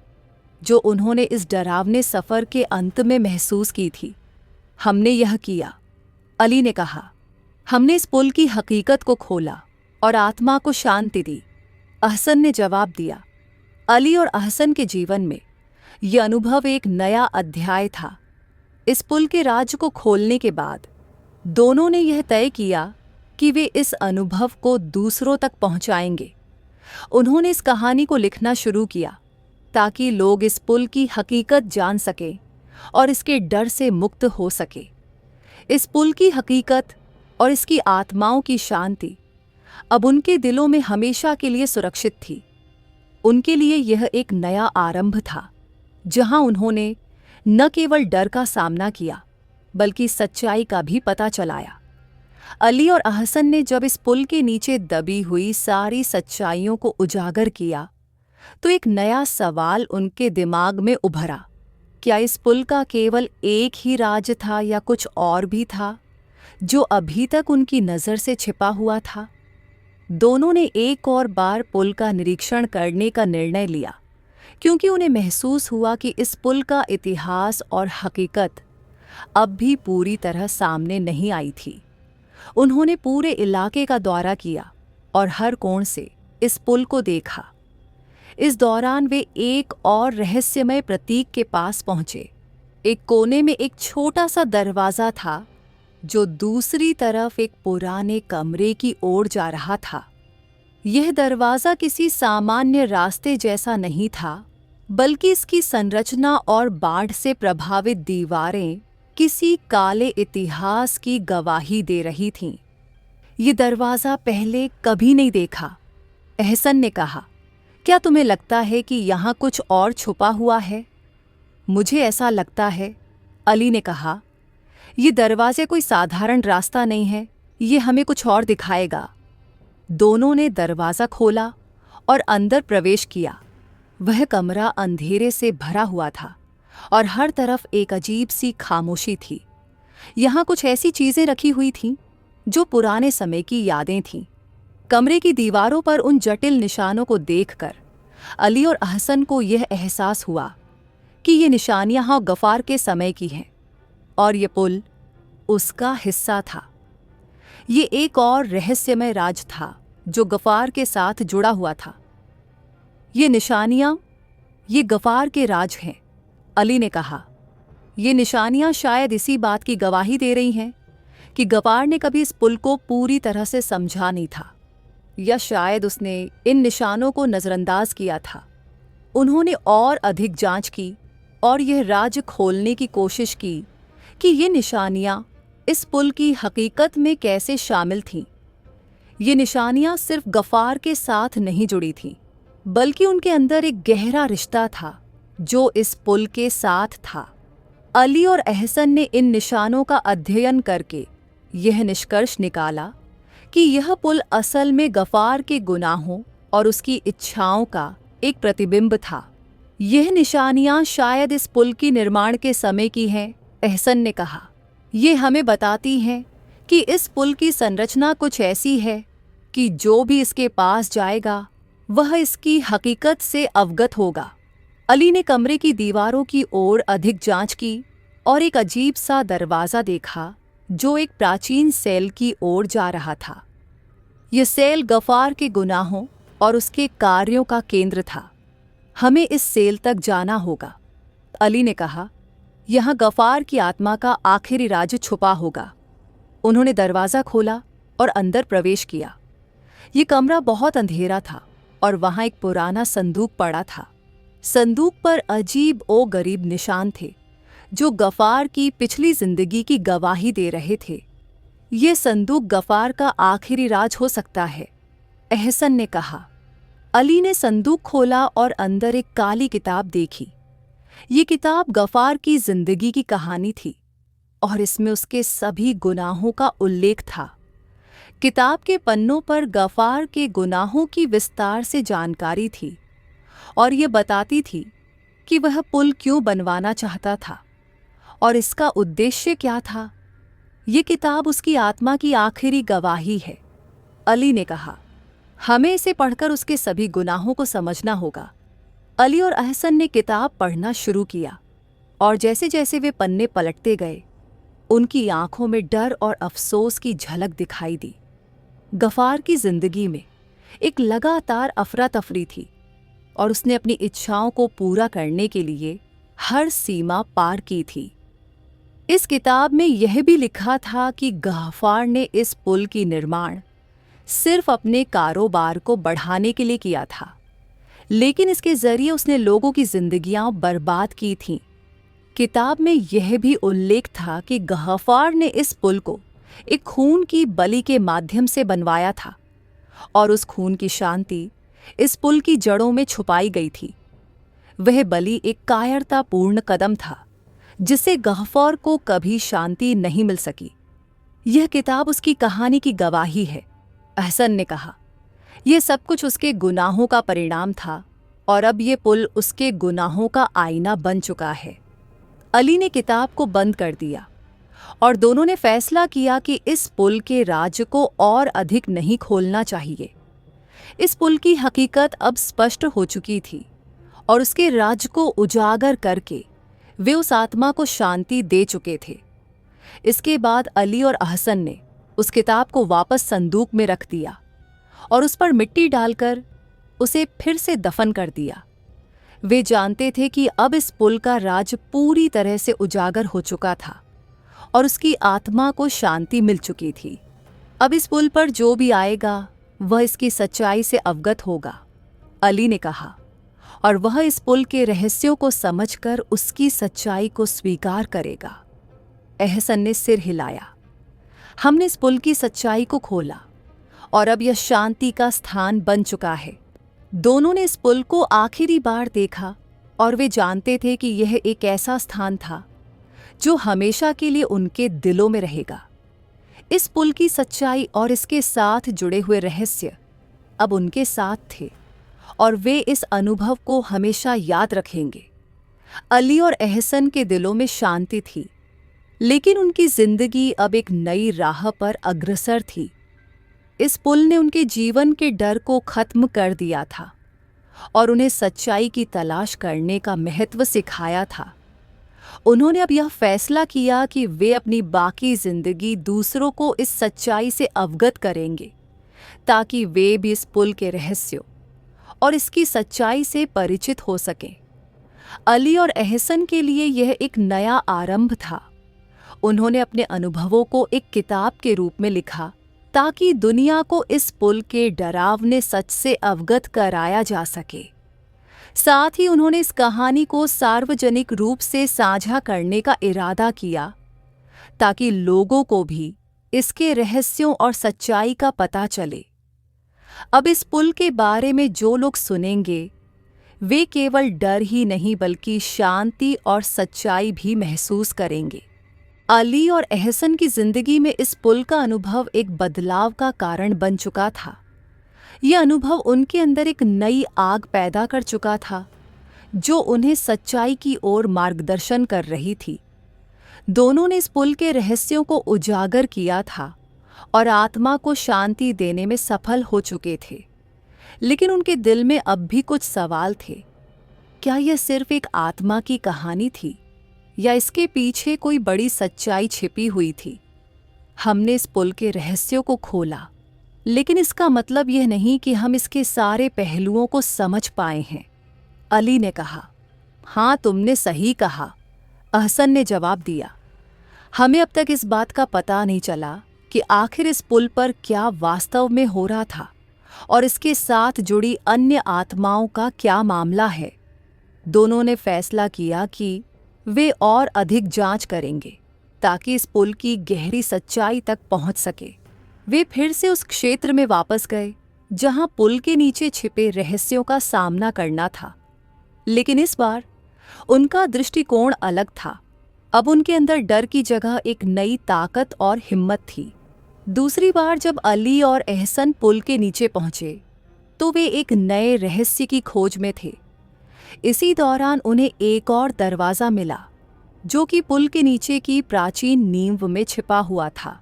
जो उन्होंने इस डरावने सफर के अंत में महसूस की थी। हमने यह किया, अली ने कहा। हमने इस पुल की हकीकत को खोला और आत्मा को शांति दी, अहसन ने जवाब दिया। अली और अहसन के जीवन में यह अनुभव एक नया अध्याय था। इस पुल के राज को खोलने के बाद दोनों ने यह तय किया कि वे इस अनुभव को दूसरों तक पहुंचाएंगे। उन्होंने इस कहानी को लिखना शुरू किया ताकि लोग इस पुल की हकीकत जान सकें और इसके डर से मुक्त हो सके। इस पुल की हकीकत और इसकी आत्माओं की शांति अब उनके दिलों में हमेशा के लिए सुरक्षित थी। उनके लिए यह एक नया आरंभ था, जहां उन्होंने न केवल डर का सामना किया बल्कि सच्चाई का भी पता चलाया। अली और अहसन ने जब इस पुल के नीचे दबी हुई सारी सच्चाइयों को उजागर किया तो एक नया सवाल उनके दिमाग में उभरा। क्या इस पुल का केवल एक ही राज था या कुछ और भी था जो अभी तक उनकी नज़र से छिपा हुआ था? दोनों ने एक और बार पुल का निरीक्षण करने का निर्णय लिया, क्योंकि उन्हें महसूस हुआ कि इस पुल का इतिहास और हकीकत अब भी पूरी तरह सामने नहीं आई थी। उन्होंने पूरे इलाके का दौरा किया और हर कोण से इस पुल को देखा। इस दौरान वे एक और रहस्यमय प्रतीक के पास पहुंचे। एक कोने में एक छोटा सा दरवाज़ा था जो दूसरी तरफ एक पुराने कमरे की ओर जा रहा था। यह दरवाज़ा किसी सामान्य रास्ते जैसा नहीं था, बल्कि इसकी संरचना और बाढ़ से प्रभावित दीवारें किसी काले इतिहास की गवाही दे रही थीं। ये दरवाज़ा पहले कभी नहीं देखा। एहसन ने कहा, क्या तुम्हें लगता है कि यहाँ कुछ और छुपा हुआ है? मुझे ऐसा लगता है, अली ने कहा। ये दरवाजे कोई साधारण रास्ता नहीं है, ये हमें कुछ और दिखाएगा। दोनों ने दरवाज़ा खोला और अंदर प्रवेश किया। वह कमरा अंधेरे से भरा हुआ था और हर तरफ एक अजीब सी खामोशी थी। यहाँ कुछ ऐसी चीज़ें रखी हुई थीं जो पुराने समय की यादें थीं। कमरे की दीवारों पर उन जटिल निशानों को देखकर अली और अहसन को यह एहसास हुआ कि ये निशानियाँ गफ़ार के समय की हैं और ये पुल उसका हिस्सा था। ये एक और रहस्यमय राज था जो गफ़ार के साथ जुड़ा हुआ था। ये निशानियाँ, ये गफ़ार के राज हैं, अली ने कहा। ये निशानियाँ शायद इसी बात की गवाही दे रही हैं कि गफ़ार ने कभी इस पुल को पूरी तरह से समझा नहीं था, या शायद उसने इन निशानों को नज़रअंदाज किया था। उन्होंने और अधिक जांच की और यह राज खोलने की कोशिश की कि ये निशानियाँ इस पुल की हकीकत में कैसे शामिल थीं। ये निशानियाँ सिर्फ गफ़ार के साथ नहीं जुड़ी थीं, बल्कि उनके अंदर एक गहरा रिश्ता था जो इस पुल के साथ था। अली और एहसन ने इन निशानों का अध्ययन करके यह निष्कर्ष निकाला कि यह पुल असल में गफ़ार के गुनाहों और उसकी इच्छाओं का एक प्रतिबिंब था। यह निशानियाँ शायद इस पुल की निर्माण के समय की हैं, एहसन ने कहा। ये हमें बताती हैं कि इस पुल की संरचना कुछ ऐसी है कि जो भी इसके पास जाएगा वह इसकी हकीकत से अवगत होगा। अली ने कमरे की दीवारों की ओर अधिक जांच की और एक अजीब सा दरवाज़ा देखा जो एक प्राचीन सेल की ओर जा रहा था। यह सेल गफ़ार के गुनाहों और उसके कार्यों का केंद्र था। हमें इस सेल तक जाना होगा, अली ने कहा। यहाँ गफ़ार की आत्मा का आखिरी राज छुपा होगा। उन्होंने दरवाज़ा खोला और अंदर प्रवेश किया। ये कमरा बहुत अंधेरा था और वहाँ एक पुराना संदूक पड़ा था। संदूक पर अजीब ओ गरीब निशान थे जो गफ़ार की पिछली जिंदगी की गवाही दे रहे थे। ये संदूक गफ़ार का आखिरी राज हो सकता है, एहसन ने कहा। अली ने संदूक खोला और अंदर एक काली किताब देखी। ये किताब गफ़ार की जिंदगी की कहानी थी और इसमें उसके सभी गुनाहों का उल्लेख था। किताब के पन्नों पर गफ़ार के गुनाहों की विस्तार से जानकारी थी और ये बताती थी कि वह पुल क्यों बनवाना चाहता था और इसका उद्देश्य क्या था। ये किताब उसकी आत्मा की आखिरी गवाही है, अली ने कहा। हमें इसे पढ़कर उसके सभी गुनाहों को समझना होगा। अली और अहसन ने किताब पढ़ना शुरू किया और जैसे जैसे वे पन्ने पलटते गए उनकी आंखों में डर और अफसोस की झलक दिखाई दी। गफ़ार की जिंदगी में एक लगातार अफरा तफरी थी और उसने अपनी इच्छाओं को पूरा करने के लिए हर सीमा पार की थी। इस किताब में यह भी लिखा था कि गफ्फार ने इस पुल की निर्माण सिर्फ अपने कारोबार को बढ़ाने के लिए किया था, लेकिन इसके जरिए उसने लोगों की जिंदगियां बर्बाद की थीं। किताब में यह भी उल्लेख था कि गफ्फार ने इस पुल को एक खून की बलि के माध्यम से बनवाया था और उस खून की शांति इस पुल की जड़ों में छुपाई गई थी। वह बलि एक कायरतापूर्ण कदम था जिससे गफ्फार को कभी शांति नहीं मिल सकी। यह किताब उसकी कहानी की गवाही है। अहसन ने कहा, यह सब कुछ उसके गुनाहों का परिणाम था और अब यह पुल उसके गुनाहों का आईना बन चुका है। अली ने किताब को बंद कर दिया और दोनों ने फैसला किया कि इस पुल के राज को और अधिक नहीं खोलना चाहिए। इस पुल की हकीकत अब स्पष्ट हो चुकी थी और उसके राज को उजागर करके वे उस आत्मा को शांति दे चुके थे। इसके बाद अली और अहसन ने उस किताब को वापस संदूक में रख दिया और उस पर मिट्टी डालकर उसे फिर से दफन कर दिया। वे जानते थे कि अब इस पुल का राज पूरी तरह से उजागर हो चुका था और उसकी आत्मा को शांति मिल चुकी थी। अब इस पुल पर जो भी आएगा वह इसकी सच्चाई से अवगत होगा, अली ने कहा, और वह इस पुल के रहस्यों को समझकर उसकी सच्चाई को स्वीकार करेगा। अहसन ने सिर हिलाया। हमने इस पुल की सच्चाई को खोला और अब यह शांति का स्थान बन चुका है। दोनों ने इस पुल को आखिरी बार देखा और वे जानते थे कि यह एक ऐसा स्थान था जो हमेशा के लिए उनके दिलों में रहेगा। इस पुल की सच्चाई और इसके साथ जुड़े हुए रहस्य अब उनके साथ थे और वे इस अनुभव को हमेशा याद रखेंगे। अली और अहसन के दिलों में शांति थी, लेकिन उनकी जिंदगी अब एक नई राह पर अग्रसर थी। इस पुल ने उनके जीवन के डर को खत्म कर दिया था और उन्हें सच्चाई की तलाश करने का महत्व सिखाया था। उन्होंने अब यह फैसला किया कि वे अपनी बाकी जिंदगी दूसरों को इस सच्चाई से अवगत करेंगे ताकि वे भी इस पुल के रहस्यों और इसकी सच्चाई से परिचित हो सकें। अली और अहसन के लिए यह एक नया आरंभ था। उन्होंने अपने अनुभवों को एक किताब के रूप में लिखा ताकि दुनिया को इस पुल के डरावने सच से अवगत कराया जा सके। साथ ही उन्होंने इस कहानी को सार्वजनिक रूप से साझा करने का इरादा किया ताकि लोगों को भी इसके रहस्यों और सच्चाई का पता चले। अब इस पुल के बारे में जो लोग सुनेंगे वे केवल डर ही नहीं बल्कि शांति और सच्चाई भी महसूस करेंगे। अली और अहसन की जिंदगी में इस पुल का अनुभव एक बदलाव का कारण बन चुका था। यह अनुभव उनके अंदर एक नई आग पैदा कर चुका था जो उन्हें सच्चाई की ओर मार्गदर्शन कर रही थी। दोनों ने इस पुल के रहस्यों को उजागर किया था और आत्मा को शांति देने में सफल हो चुके थे, लेकिन उनके दिल में अब भी कुछ सवाल थे। क्या यह सिर्फ एक आत्मा की कहानी थी या इसके पीछे कोई बड़ी सच्चाई छिपी हुई थी? हमने इस पुल के रहस्यों को खोला, लेकिन इसका मतलब यह नहीं कि हम इसके सारे पहलुओं को समझ पाए हैं, अली ने कहा। हाँ, तुमने सही कहा, अहसन ने जवाब दिया। हमें अब तक इस बात का पता नहीं चला कि आखिर इस पुल पर क्या वास्तव में हो रहा था और इसके साथ जुड़ी अन्य आत्माओं का क्या मामला है। दोनों ने फैसला किया कि वे और अधिक जांच करेंगे ताकि इस पुल की गहरी सच्चाई तक पहुंच सके। वे फिर से उस क्षेत्र में वापस गए जहां पुल के नीचे छिपे रहस्यों का सामना करना था, लेकिन इस बार उनका दृष्टिकोण अलग था। अब उनके अंदर डर की जगह एक नई ताकत और हिम्मत थी। दूसरी बार जब अली और अहसन पुल के नीचे पहुंचे तो वे एक नए रहस्य की खोज में थे। इसी दौरान उन्हें एक और दरवाज़ा मिला जो कि पुल के नीचे की प्राचीन नींव में छिपा हुआ था।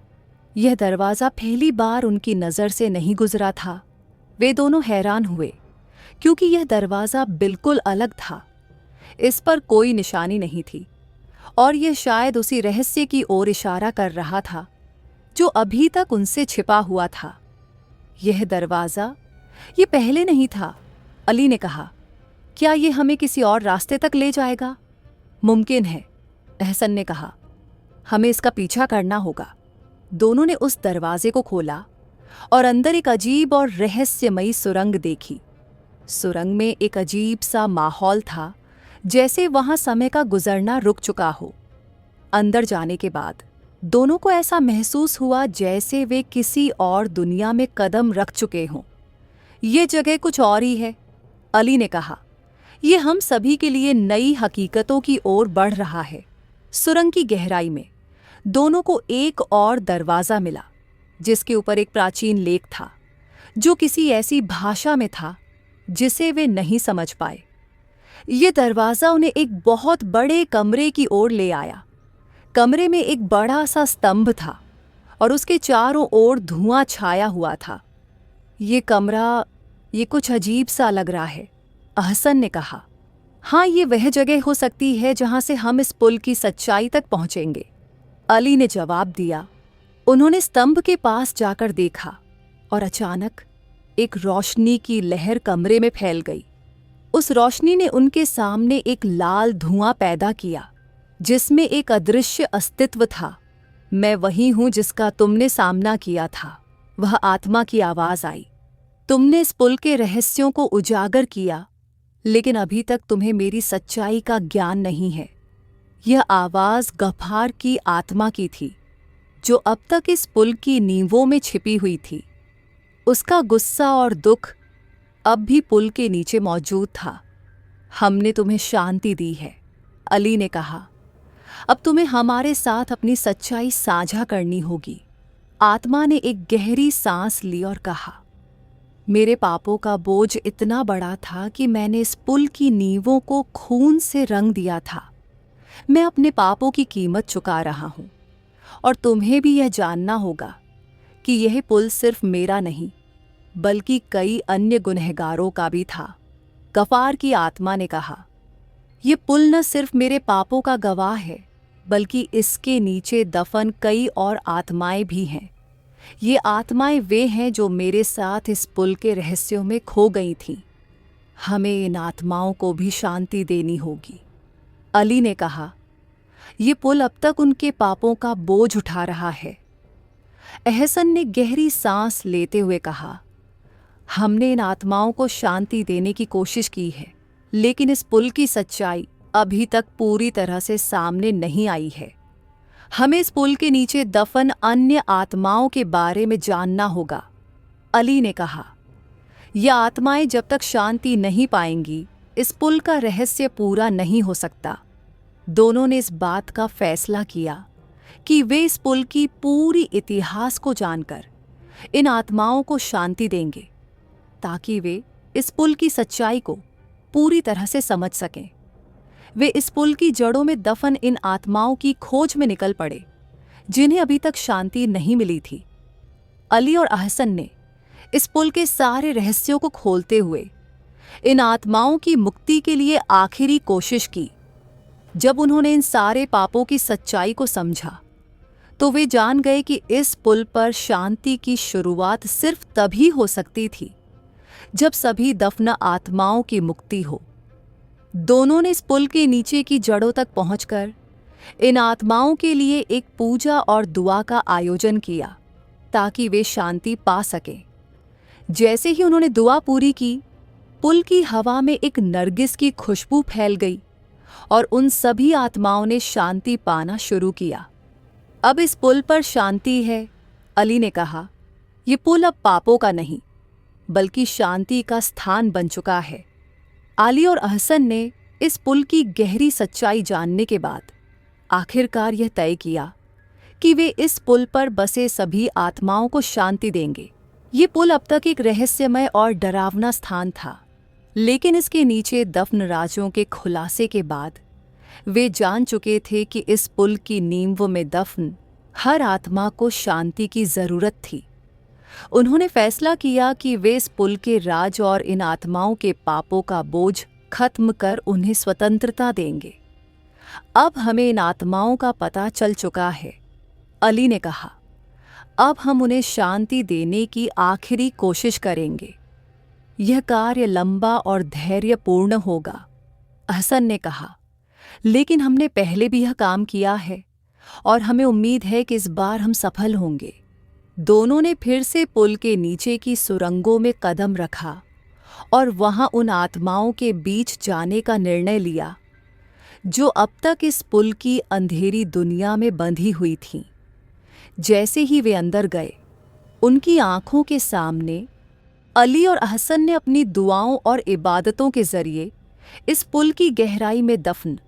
यह दरवाज़ा पहली बार उनकी नज़र से नहीं गुजरा था। वे दोनों हैरान हुए क्योंकि यह दरवाज़ा बिल्कुल अलग था। इस पर कोई निशानी नहीं थी और यह शायद उसी रहस्य की ओर इशारा कर रहा था जो अभी तक उनसे छिपा हुआ था। यह दरवाज़ा ये पहले नहीं था, अली ने कहा। क्या ये हमें किसी और रास्ते तक ले जाएगा? मुमकिन है, अहसन ने कहा। हमें इसका पीछा करना होगा। दोनों ने उस दरवाजे को खोला और अंदर एक अजीब और रहस्यमयी सुरंग देखी। सुरंग में एक अजीब सा माहौल था, जैसे वहां समय का गुजरना रुक चुका हो। अंदर जाने के बाद दोनों को ऐसा महसूस हुआ जैसे वे किसी और दुनिया में कदम रख चुके हों। ये जगह कुछ और ही है, अली ने कहा। ये हम सभी के लिए नई हकीकतों की ओर बढ़ रहा है। सुरंग की गहराई में दोनों को एक और दरवाज़ा मिला, जिसके ऊपर एक प्राचीन लेख था, जो किसी ऐसी भाषा में था जिसे वे नहीं समझ पाए। ये दरवाज़ा उन्हें एक बहुत बड़े कमरे की ओर ले आया। कमरे में एक बड़ा सा स्तंभ था और उसके चारों ओर धुआं छाया हुआ था। ये कमरा, ये कुछ अजीब सा लग रहा है, अहसन ने कहा। हाँ, ये वह जगह हो सकती है जहां से हम इस पुल की सच्चाई तक पहुंचेंगे, अली ने जवाब दिया। उन्होंने स्तंभ के पास जाकर देखा और अचानक एक रोशनी की लहर कमरे में फैल गई। उस रोशनी ने उनके सामने एक लाल धुआं पैदा किया, जिसमें एक अदृश्य अस्तित्व था। मैं वही हूं जिसका तुमने सामना किया था, वह आत्मा की आवाज आई। तुमने इस पुल के रहस्यों को उजागर किया, लेकिन अभी तक तुम्हें मेरी सच्चाई का ज्ञान नहीं है। यह आवाज गफ्फार की आत्मा की थी, जो अब तक इस पुल की नींवों में छिपी हुई थी। उसका गुस्सा और दुख अब भी पुल के नीचे मौजूद था। हमने तुम्हें शांति दी है, अली ने कहा। अब तुम्हें हमारे साथ अपनी सच्चाई साझा करनी होगी। आत्मा ने एक गहरी सांस ली और कहा, मेरे पापों का बोझ इतना बड़ा था कि मैंने इस पुल की नींवों को खून से रंग दिया था। मैं अपने पापों की कीमत चुका रहा हूं, और तुम्हें भी यह जानना होगा कि यह पुल सिर्फ मेरा नहीं, बल्कि कई अन्य गुनहगारों का भी था, गफ्फार की आत्मा ने कहा। यह पुल न सिर्फ मेरे पापों का गवाह है, बल्कि इसके नीचे दफन कई और आत्माएं भी हैं। ये आत्माएं वे हैं जो मेरे साथ इस पुल के रहस्यों में खो गई थीं। हमें इन आत्माओं को भी शांति देनी होगी, अली ने कहा। ये पुल अब तक उनके पापों का बोझ उठा रहा है। अहसन ने गहरी सांस लेते हुए कहा, हमने इन आत्माओं को शांति देने की कोशिश की है, लेकिन इस पुल की सच्चाई अभी तक पूरी तरह से सामने नहीं आई है। हमें इस पुल के नीचे दफन अन्य आत्माओं के बारे में जानना होगा, अली ने कहा। यह आत्माएं जब तक शांति नहीं पाएंगी, इस पुल का रहस्य पूरा नहीं हो सकता। दोनों ने इस बात का फैसला किया कि वे इस पुल की पूरी इतिहास को जानकर इन आत्माओं को शांति देंगे, ताकि वे इस पुल की सच्चाई को पूरी तरह से समझ सकें। वे इस पुल की जड़ों में दफन इन आत्माओं की खोज में निकल पड़े, जिन्हें अभी तक शांति नहीं मिली थी। अली और अहसन ने इस पुल के सारे रहस्यों को खोलते हुए इन आत्माओं की मुक्ति के लिए आखिरी कोशिश की। जब उन्होंने इन सारे पापों की सच्चाई को समझा, तो वे जान गए कि इस पुल पर शांति की शुरुआत सिर्फ तभी हो सकती थी जब सभी दफना आत्माओं की मुक्ति हो। दोनों ने इस पुल के नीचे की जड़ों तक पहुंचकर इन आत्माओं के लिए एक पूजा और दुआ का आयोजन किया, ताकि वे शांति पा सकें। जैसे ही उन्होंने दुआ पूरी की, पुल की हवा में एक नरगिस की खुशबू फैल गई और उन सभी आत्माओं ने शांति पाना शुरू किया। अब इस पुल पर शांति है, अली ने कहा। ये पुल अब पापों का नहीं, बल्कि शांति का स्थान बन चुका है। अली और अहसन ने इस पुल की गहरी सच्चाई जानने के बाद आखिरकार यह तय किया कि वे इस पुल पर बसे सभी आत्माओं को शांति देंगे। ये पुल अब तक एक रहस्यमय और डरावना स्थान था, लेकिन इसके नीचे दफन राजों के खुलासे के बाद वे जान चुके थे कि इस पुल की नींव में दफन हर आत्मा को शांति की जरूरत थी। उन्होंने फैसला किया कि वे इस पुल के राज और इन आत्माओं के पापों का बोझ खत्म कर उन्हें स्वतंत्रता देंगे। अब हमें इन आत्माओं का पता चल चुका है, अली ने कहा। अब हम उन्हें शांति देने की आखिरी कोशिश करेंगे। यह कार्य लंबा और धैर्यपूर्ण होगा, अहसन ने कहा। लेकिन हमने पहले भी यह काम किया है और हमें उम्मीद है कि इस बार हम सफल होंगे। दोनों ने फिर से पुल के नीचे की सुरंगों में कदम रखा और वहां उन आत्माओं के बीच जाने का निर्णय लिया जो अब तक इस पुल की अंधेरी दुनिया में बंधी हुई थीं। जैसे ही वे अंदर गए, उनकी आंखों के सामने अली और अहसन ने अपनी दुआओं और इबादतों के जरिए इस पुल की गहराई में दफन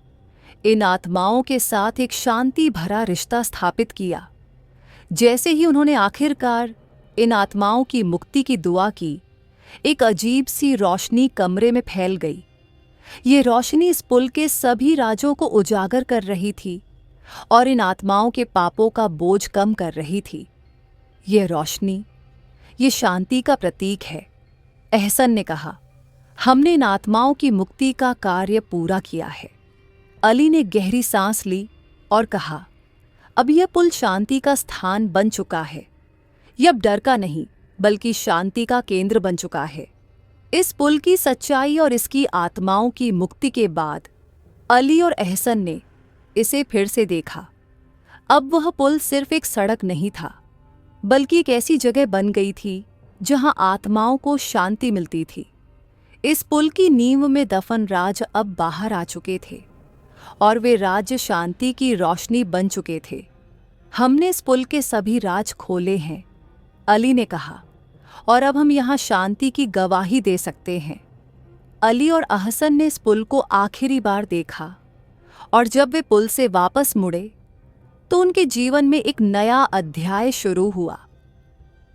इन आत्माओं के साथ एक शांति भरा रिश्ता स्थापित किया। जैसे ही उन्होंने आखिरकार इन आत्माओं की मुक्ति की दुआ की, एक अजीब सी रोशनी कमरे में फैल गई। ये रोशनी इस पुल के सभी राजों को उजागर कर रही थी और इन आत्माओं के पापों का बोझ कम कर रही थी। ये रोशनी, ये शांति का प्रतीक है, अहसन ने कहा। हमने इन आत्माओं की मुक्ति का कार्य पूरा किया है। अली ने गहरी सांस ली और कहा, अब यह पुल शांति का स्थान बन चुका है। यह अब डर का नहीं बल्कि शांति का केंद्र बन चुका है। इस पुल की सच्चाई और इसकी आत्माओं की मुक्ति के बाद अली और अहसन ने इसे फिर से देखा। अब वह पुल सिर्फ एक सड़क नहीं था, बल्कि एक ऐसी जगह बन गई थी जहां आत्माओं को शांति मिलती थी। इस पुल की नींव में दफन राज अब बाहर आ चुके थे और वे राज्य शांति की रोशनी बन चुके थे। हमने इस पुल के सभी राज खोले हैं, अली ने कहा, और अब हम यहाँ शांति की गवाही दे सकते हैं। अली और अहसन ने इस पुल को आखिरी बार देखा और जब वे पुल से वापस मुड़े तो उनके जीवन में एक नया अध्याय शुरू हुआ।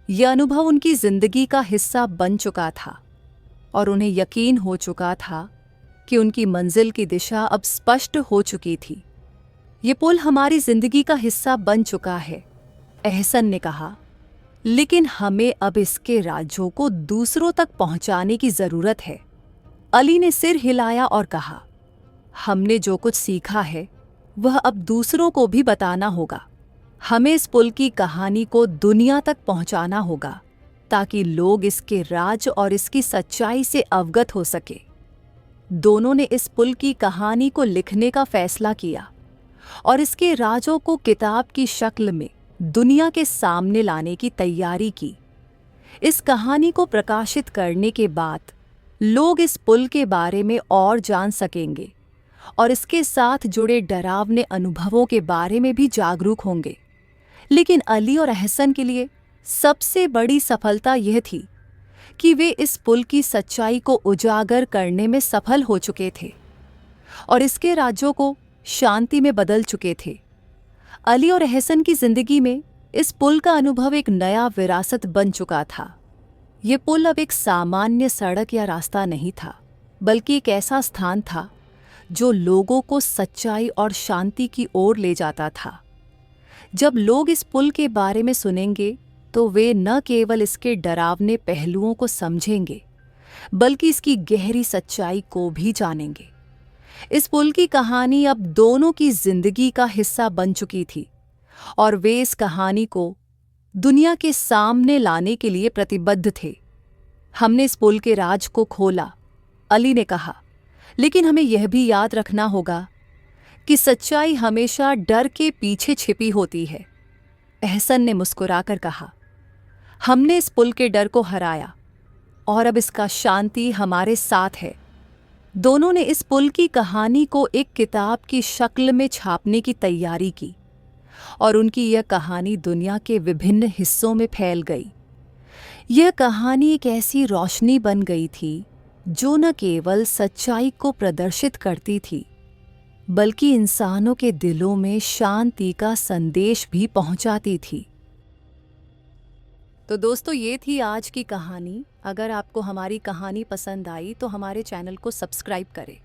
यह अनुभव उनकी जिंदगी का हिस्सा बन चुका था और उन्हें यकीन हो चुका था कि उनकी मंजिल की दिशा अब स्पष्ट हो चुकी थी। ये पुल हमारी जिंदगी का हिस्सा बन चुका है, अहसन ने कहा, लेकिन हमें अब इसके राज्यों को दूसरों तक पहुंचाने की जरूरत है। अली ने सिर हिलाया और कहा, हमने जो कुछ सीखा है वह अब दूसरों को भी बताना होगा। हमें इस पुल की कहानी को दुनिया तक पहुंचाना होगा ताकि लोग इसके राज और इसकी सच्चाई से अवगत हो सके। दोनों ने इस पुल की कहानी को लिखने का फैसला किया और इसके राजों को किताब की शक्ल में दुनिया के सामने लाने की तैयारी की। इस कहानी को प्रकाशित करने के बाद लोग इस पुल के बारे में और जान सकेंगे और इसके साथ जुड़े डरावने अनुभवों के बारे में भी जागरूक होंगे। लेकिन अली और अहसन के लिए सबसे बड़ी सफलता यह थी कि वे इस पुल की सच्चाई को उजागर करने में सफल हो चुके थे और इसके राज्यों को शांति में बदल चुके थे। अली और अहसन की जिंदगी में इस पुल का अनुभव एक नया विरासत बन चुका था। ये पुल अब एक सामान्य सड़क या रास्ता नहीं था, बल्कि एक ऐसा स्थान था जो लोगों को सच्चाई और शांति की ओर ले जाता था। जब लोग इस पुल के बारे में सुनेंगे तो वे न केवल इसके डरावने पहलुओं को समझेंगे, बल्कि इसकी गहरी सच्चाई को भी जानेंगे। इस पुल की कहानी अब दोनों की जिंदगी का हिस्सा बन चुकी थी और वे इस कहानी को दुनिया के सामने लाने के लिए प्रतिबद्ध थे। हमने इस पुल के राज को खोला, अली ने कहा, लेकिन हमें यह भी याद रखना होगा कि सच्चाई हमेशा डर के पीछे छिपी होती है, अहसन ने मुस्कुराकर कहा। हमने इस पुल के डर को हराया और अब इसका शांति हमारे साथ है। दोनों ने इस पुल की कहानी को एक किताब की शक्ल में छापने की तैयारी की और उनकी यह कहानी दुनिया के विभिन्न हिस्सों में फैल गई। यह कहानी एक ऐसी रोशनी बन गई थी जो न केवल सच्चाई को प्रदर्शित करती थी, बल्कि इंसानों के दिलों में शांति का संदेश भी पहुंचाती थी। तो दोस्तों, ये थी आज की कहानी। अगर आपको हमारी कहानी पसंद आई तो हमारे चैनल को सब्सक्राइब करें।